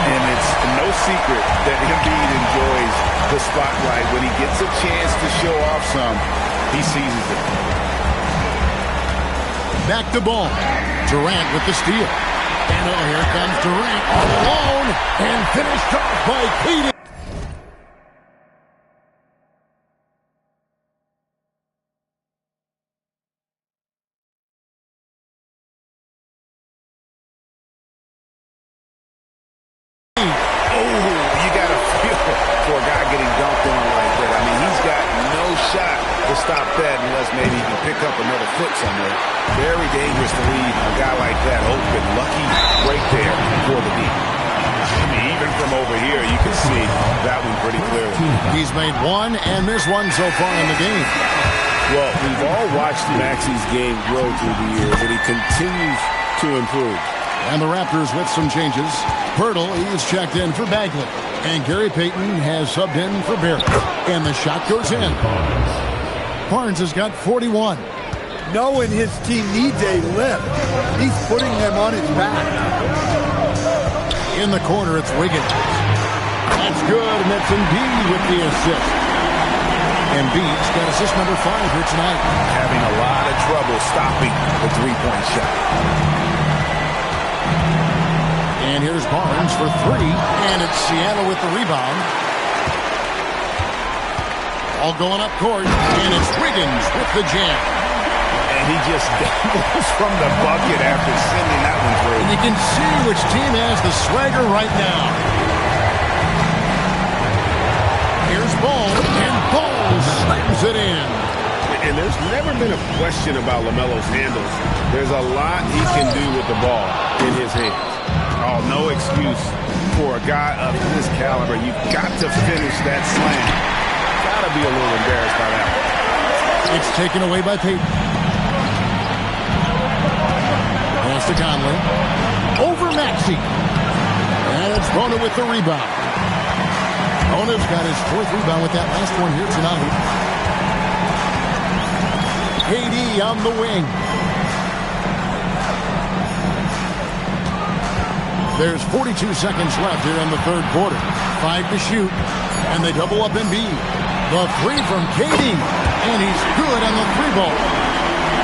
And it's no secret that Embiid enjoys the spotlight. When he gets a chance to show off some, he seizes it. Back to ball. Durant with the steal. And here comes Durant all alone, and finished off by KD. Stop that unless maybe he can pick up another foot somewhere. Very dangerous to leave a guy like that open. Lucky break there for the deep. I mean, even from over here, you can see that one pretty clearly. He's made one and missed one so far in the game. Well, we've all watched Maxi's game grow through the years, and he continues to improve. And the Raptors with some changes. Pirtle, he's checked in for Bagley. And Gary Payton has subbed in for Barrett. And the shot goes in. Barnes has got 41. Knowing his team needs a lift, he's putting them on his back. In the corner, it's Wiggins. That's good, and that's Embiid with the assist. Embiid's got assist number 5 here tonight. Having a lot of trouble stopping the three-point shot. And here's Barnes for 3, and it's Seattle with the rebound. All going up court, and it's Wiggins with the jam. And he just goes from the bucket after sending that one through. And you can see which team has the swagger right now. Here's Ball, and Ball slams it in. And there's never been a question about LaMelo's handles. There's a lot he can do with the ball in his hands. Oh, no excuse for a guy of his caliber. You've got to finish that slam. Gotta be a little embarrassed by that one. It's taken away by Payton. Pass to Conley. Over Maxey. And it's Bona with the rebound. Bona's got his 4th rebound with that last one here tonight. KD on the wing. There's 42 seconds left here in the third quarter. 5 to shoot. And they double up Embiid. The 3 from KD, and he's good on the 3-ball.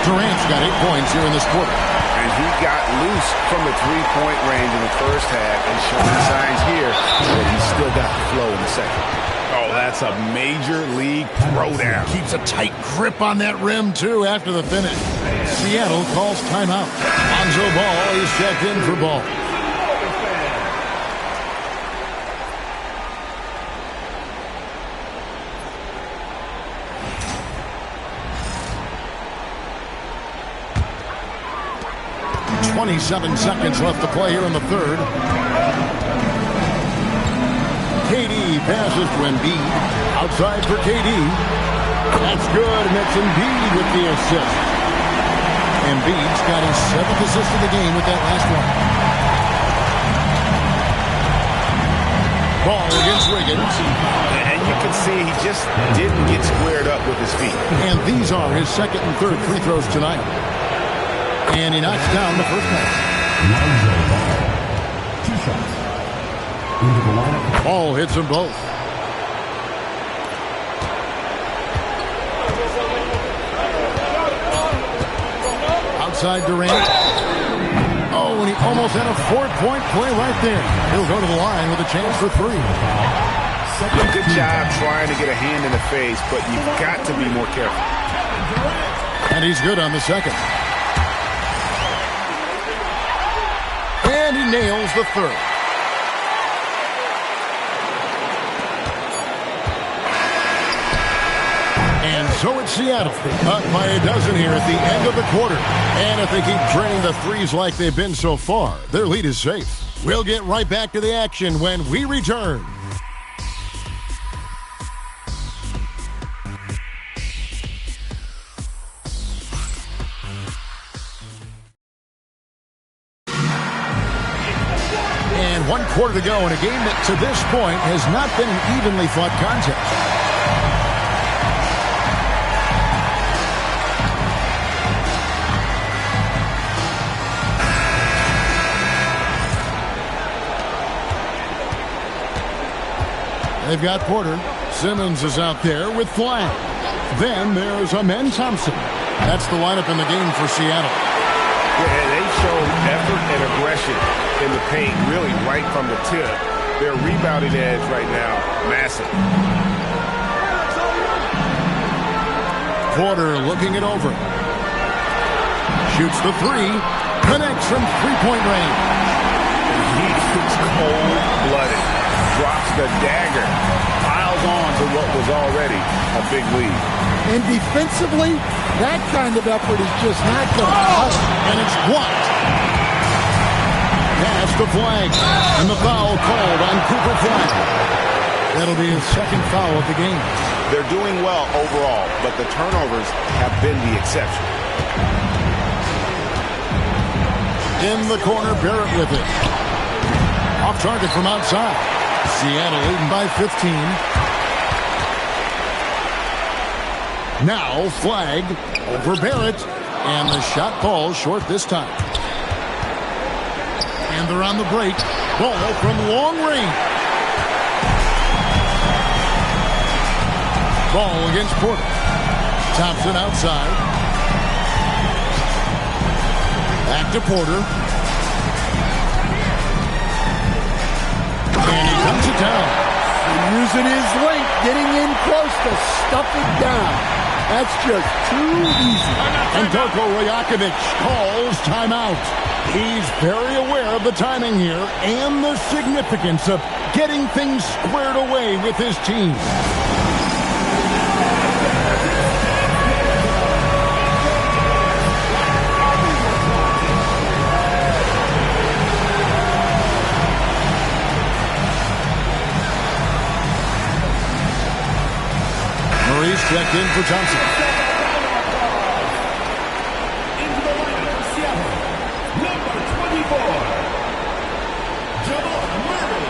Durant's got 8 points here in this quarter. And he got loose from the 3-point range in the first half and showing signs here that he's still got the flow in the second. Oh, that's a major league throwdown. Keeps a tight grip on that rim, too, after the finish. Seattle calls timeout. Lonzo Ball is checked in for Ball. .27 seconds left to play here in the third. KD passes to Embiid. Outside for KD. That's good, and that's Embiid with the assist. Embiid's got his 7th assist of the game with that last one. Ball against Wiggins. And you can see he just didn't get squared up with his feet. And these are his second and third free throws tonight. And he knocks down the first one. Lonzo Ball. 2 shots. Into the lineup. Ball hits them both. Outside Durant. Oh, and he almost had a 4-point play right there. He'll go to the line with a chance for 3. Good job trying to get a hand in the face, but you've got to be more careful. And he's good on the second. And he nails the third. And so it's Seattle, up by a dozen here at the end of the quarter. And if they keep draining the threes like they've been so far, their lead is safe. We'll get right back to the action when we return. And 1 quarter to go in a game that to this point has not been an evenly fought contest. They've got Porter. Simmons is out there with Flag. Then there's Amen Thompson. That's the lineup in the game for Seattle. Yeah, they showed effort and aggression in the paint, really right from the tip. Their rebounding edge right now, massive. Porter looking it over. Shoots the 3. Connects from three-point range. He is cold-blooded. Drops the dagger. Piles on to what was already a big lead. And defensively, that kind of effort is just not going to cut it. And it's blocked. Pass to Flag. And the foul called on Cooper Flag. That'll be his second foul of the game. They're doing well overall, but the turnovers have been the exception. In the corner, Barrett with it. Off target from outside. Seattle leading by 15. Now Flag over Barrett. And the shot falls short this time. And they're on the break. Ball from long range. Ball against Porter. Thompson outside. Back to Porter. And he comes it down. Using his length, getting in close to stuff it down. That's just too easy. And Darko Rajakovic calls timeout. He's very aware of the timing here and the significance of getting things squared away with his team. Murray's checked in for Thompson. Into the lineup for Seattle, number 24, Jamal Murray.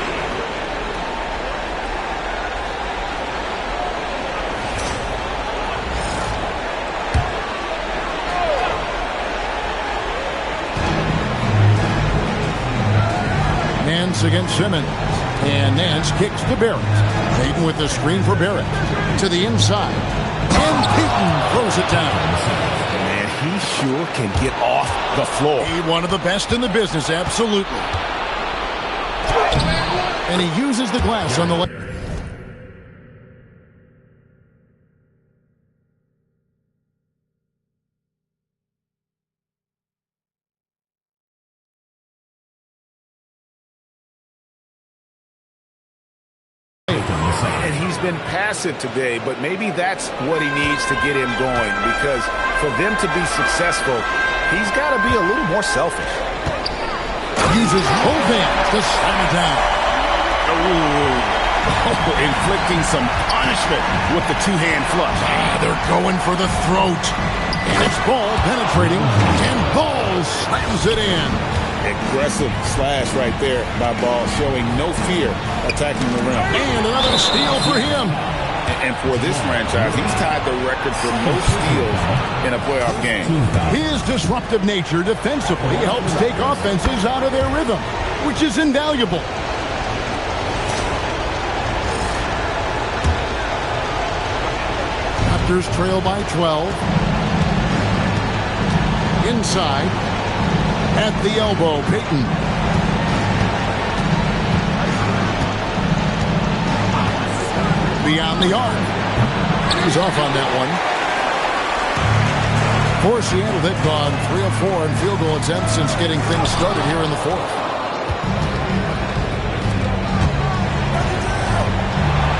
Nance against Simmons. And Nance kicks to Barrett. Payton with the screen for Barrett. To the inside. And Payton throws it down. Man, he sure can get off the floor. He's one of the best in the business, absolutely. And he uses the glass on the left. And he's been passive today, but maybe that's what he needs to get him going, because for them to be successful, he's got to be a little more selfish. Uses both hands to slam it down. Inflicting some punishment with the two-hand flush. They're going for the throat. And it's Ball penetrating. And Ball slams it in. Aggressive slash right there by Ball, showing no fear attacking the rim. And another steal for him. And for this franchise, he's tied the record for most steals in a playoff game. His disruptive nature defensively helps take offenses out of their rhythm, which is invaluable. Raptors trail by 12. Inside. At the elbow, Payton. Beyond the arc. He's off on that one. For Seattle, they've gone 3 of 4 in field goal attempts since getting things started here in the fourth.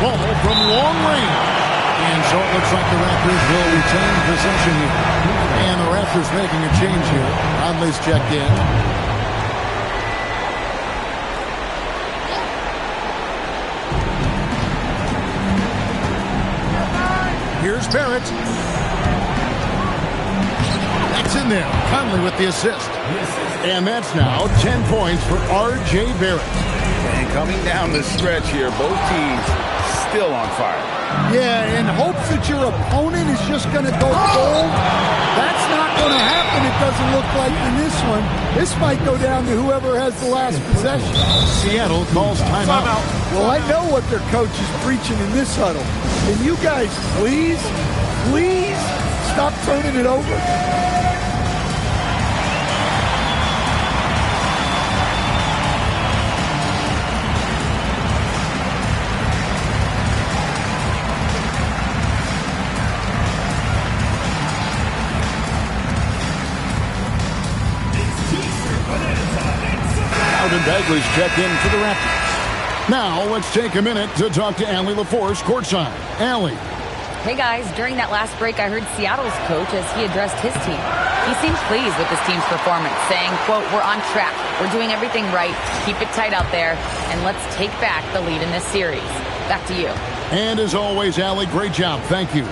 Ball from long range. And so it looks like the Raptors will retain possession here. And the Raptors making a change here. Conley's checked in. Here's Barrett. That's in there. Conley with the assist. And that's now 10 points for R.J. Barrett. And coming down the stretch here, both teams still on fire. Yeah, in hopes that your opponent is just going to go cold. That's not going to happen, it doesn't look like in this one. This might go down to whoever has the last possession. Seattle calls timeout. Well, I know what their coach is preaching in this huddle. Can you guys please stop turning it over? Alvin Bagley's checked in for the Raptors. Now, let's take a minute to talk to Allie LaForce courtside. Allie. Hey, guys. During that last break, I heard Seattle's coach as he addressed his team. He seemed pleased with his team's performance, saying, quote, "We're on track. We're doing everything right. Keep it tight out there, and let's take back the lead in this series." Back to you. And as always, Allie, great job. Thank you.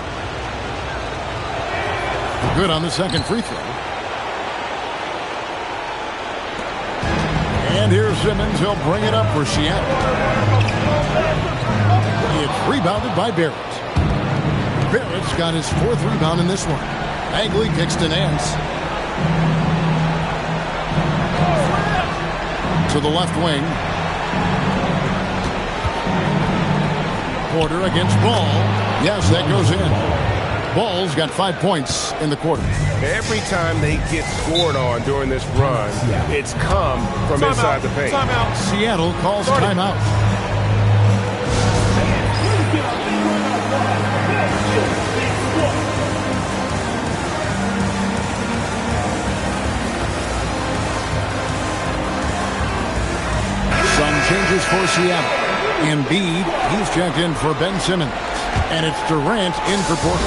Good on the second free throw. And here's Simmons. He'll bring it up for Seattle. It's rebounded by Barrett. Barrett's got his fourth rebound in this one. Bagley kicks to Nance. To the left wing. Porter against Ball. Yes, that goes in. Ball's got 5 points in the quarter. Every time they get scored on during this run, it's come from inside the paint. Timeout. Seattle calls timeout. Some changes for Seattle. Embiid, he's checked in for Ben Simmons. And it's Durant in for Porter.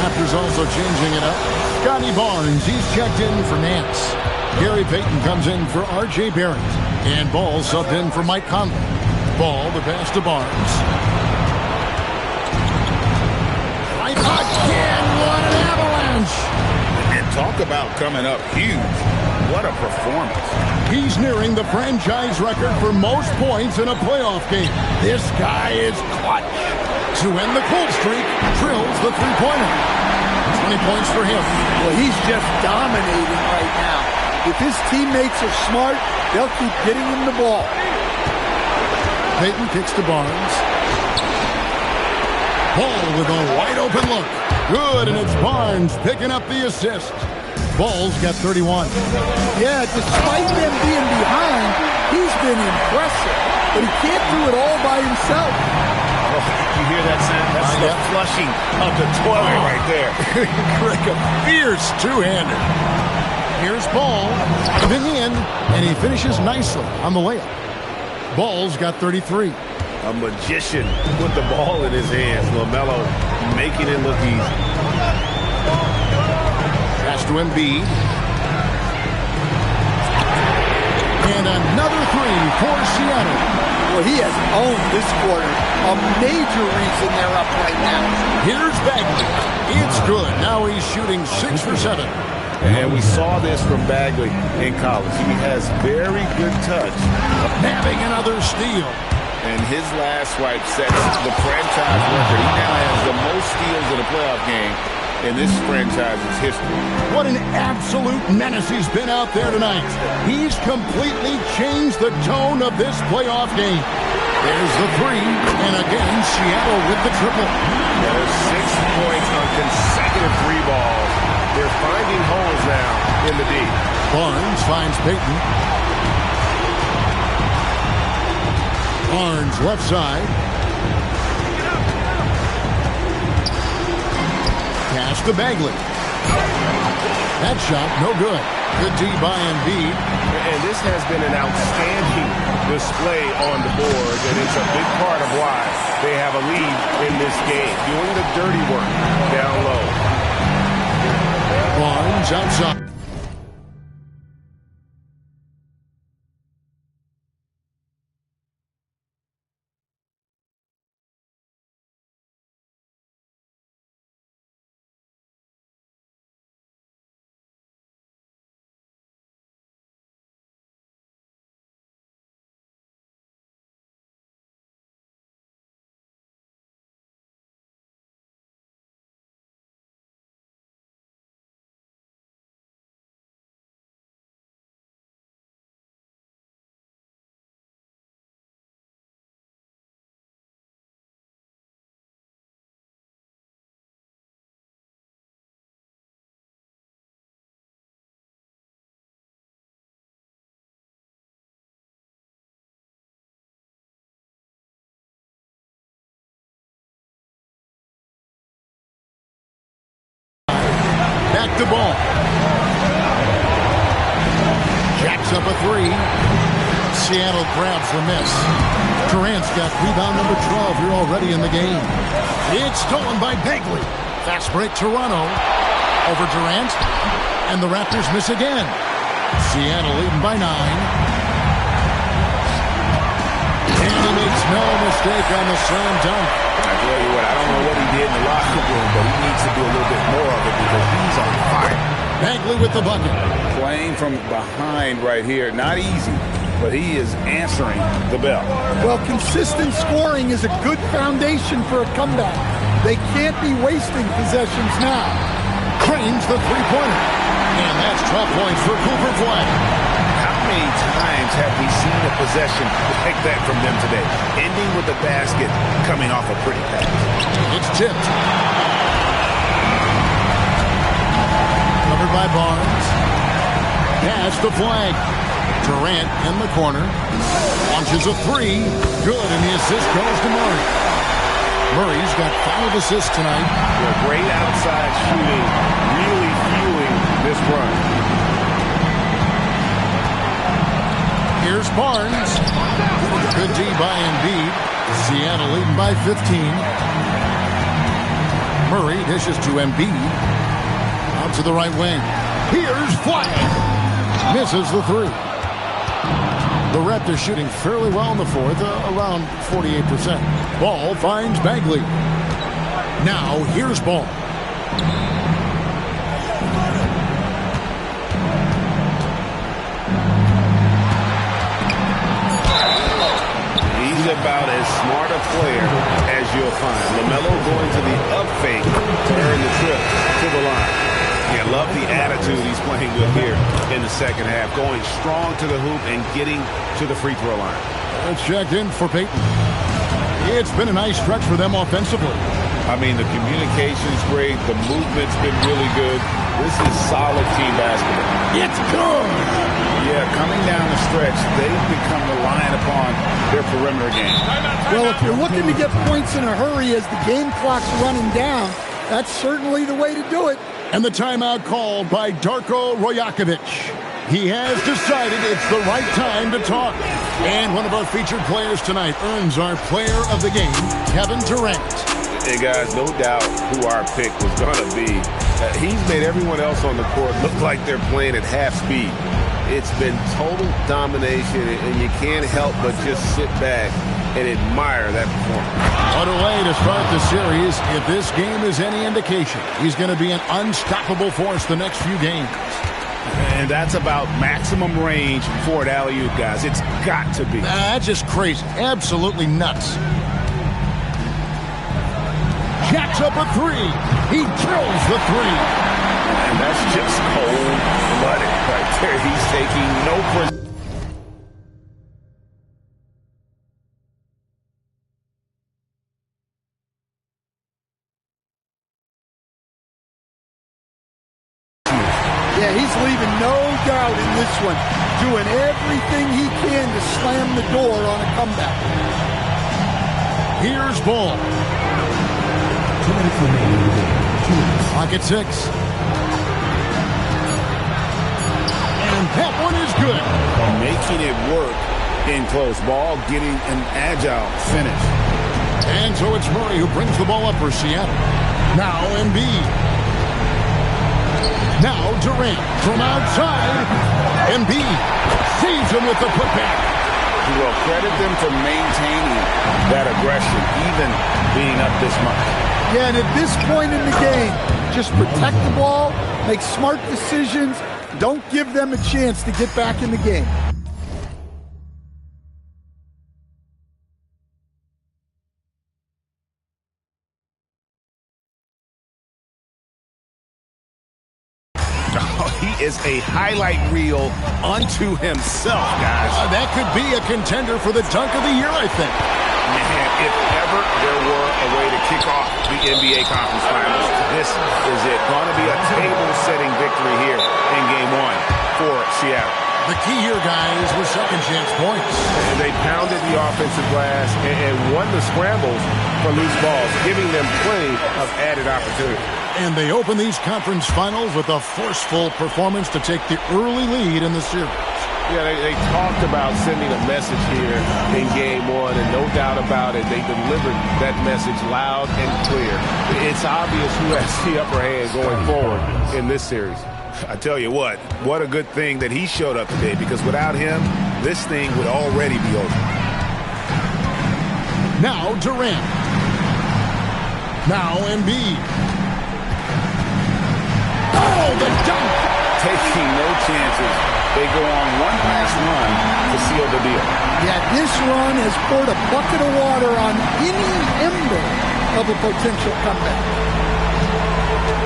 Raptors also changing it up. Scotty Barnes, he's checked in for Nance. Gary Payton comes in for R.J. Barrett. And Ball subbed in for Mike Conley. Ball, the pass to Barnes. Right again, what an avalanche! And talk about coming up huge. What a performance. He's nearing the franchise record for most points in a playoff game. This guy is clutch. To end the cold streak, drills the three-pointer. 20 points for him. Well, he's just dominating right now. If his teammates are smart, they'll keep getting him the ball. Payton kicks to Barnes. Ball with a wide-open look. Good, and it's Barnes picking up the assist. Ball's got 31. Yeah, despite them being behind, he's been impressive. But he can't do it all by himself. You hear that sound? That's the flushing of the toilet right there. Like a fierce two-hander. Here's Ball. Coming in, and he finishes nicely on the layup. Ball's got 33. A magician with the ball in his hands. LaMelo making it look easy. Pass to Embiid. And another three for Seattle. Well, he has owned this quarter. A major reason they're up right now. Here's Bagley. It's good. Now he's shooting 6 for 7. And we saw this from Bagley in college. He has very good touch. Nabbing another steal. And his last swipe sets the franchise record. He now has the most steals in a playoff game in this franchise's history. What an absolute menace he's been out there tonight. He's completely changed the tone of this playoff game. There's the three, and again, Seattle with the triple. There's 6 points on consecutive three balls. They're finding holes now in the D. Barnes finds Payton. Barnes left side. Pass to Bagley. That shot, no good. Good D by Embiid. And this has been an outstanding display on the board, and it's a big part of why they have a lead in this game, doing the dirty work down low. Barnes outside. Back to ball. Jacks up a three. Seattle grabs the miss. Durant's got rebound number 12 here already in the game. It's stolen by Bagley. Fast break Toronto. Over Durant. And the Raptors miss again. Seattle leading by 9. And he makes no mistake on the slam dunk. I tell you what, I don't know what he did in the locker room, but he needs to do a little bit more of it because he's on fire. Bagley with the bucket. Playing from behind right here, not easy, but he is answering the bell. Well, consistent scoring is a good foundation for a comeback. They can't be wasting possessions now. Cranes the three-pointer. And that's 12 points for Cooper Flag. How many times have we seen a possession like that from them today? Ending with the basket, coming off a pretty pass. It's tipped. Covered by Barnes. Pass to Flag. Durant in the corner. Launches a three. Good, and the assist goes to Murray. Murray's got 5 assists tonight. Yeah, great outside shooting, really fueling this run. Here's Barnes. Good D by Embiid. Seattle leading by 15. Murray dishes to Embiid. Out to the right wing. Here's Flag. Misses the three. The Raptors shooting fairly well in the fourth, around 48%. Ball finds Bagley. Now here's Ball. He's about as smart a player as you'll find. LaMelo going to the up fake to earn the trip to the line. Yeah, love the attitude he's playing with here in the second half. Going strong to the hoop and getting to the free throw line. It's checked in for Payton. It's been a nice stretch for them offensively. I mean, the communication's great. The movement's been really good. This is solid team basketball. It's good. Yeah, coming down the stretch, they've become reliant upon their perimeter game. Well, if you're looking to get points in a hurry as the game clock's running down, that's certainly the way to do it. And the timeout called by Darko Rajakovic. He has decided it's the right time to talk. And one of our featured players tonight earns our player of the game, Kevin Durant. Hey, guys, no doubt who our pick was going to be. He's made everyone else on the court look like they're playing at half speed. It's been total domination, and you can't help but just sit back and admire that performance. Put away to start the series. If this game is any indication, he's going to be an unstoppable force the next few games. And that's about maximum range for an alley-oop, guys. It's got to be. That's just crazy. Absolutely nuts. Jacks up a three. He drills the three. And that's just cold-blooded right there. He's taking no... Yeah, he's leaving no doubt in this one. Doing everything he can to slam the door on a comeback. Here's Bull. Pocket 6. And that one is good. Making it work in close ball, getting an agile finish. And so it's Murray who brings the ball up for Seattle. Now Embiid. Now Durant from outside. Embiid saves him with the putback. Well, credit them for maintaining that aggression, even being up this much. Yeah, and at this point in the game, just protect the ball, make smart decisions, don't give them a chance to get back in the game. He is a highlight reel unto himself, guys. That could be a contender for the dunk of the year, I think. Man, if ever there were a way to kick off the NBA Conference Finals, this is it. Going to be a table-setting victory here in Game 1 for Seattle. The key here, guys, was second chance points. And they pounded the offensive glass and won the scrambles for loose balls, giving them plenty of added opportunity. And they open these conference finals with a forceful performance to take the early lead in the series. Yeah, they talked about sending a message here in Game 1, and no doubt about it, they delivered that message loud and clear. It's obvious who has the upper hand going forward in this series. I tell you what a good thing that he showed up today, because without him, this thing would already be over. Now Durant. Now Embiid. Oh, the dunk! Taking no chances. They go on one last run to seal the deal. Yeah, this run has poured a bucket of water on any ember of a potential comeback.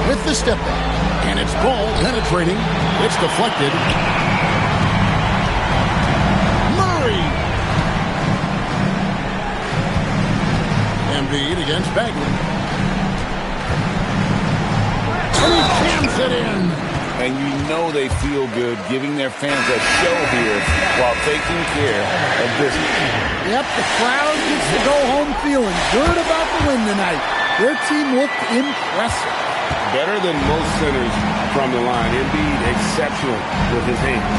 With the step back. And it's ball penetrating. It's deflected. Murray! Embiid against Bagley. And he jams it in. And you know they feel good giving their fans a show here while taking care of business. Yep, the crowd gets to go home feeling good about the win tonight. Their team looked impressive. Better than most centers from the line. Indeed, exceptional with his hands.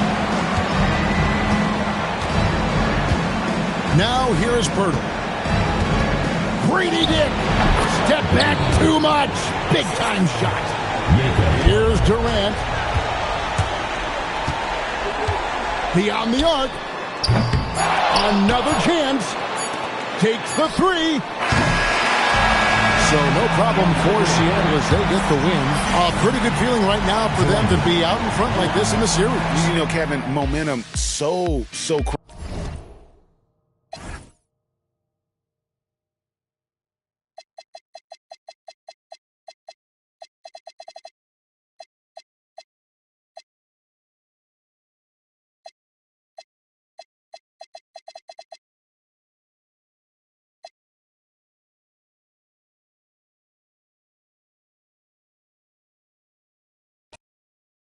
Now here is Pirtle. Brady Dick. Step back too much. Big time shot. Here's Durant. Beyond the arc. Another chance. Takes the three. So no problem for Seattle as they get the win. A pretty good feeling right now for them to be out in front like this in the series. You know, Kevin, momentum so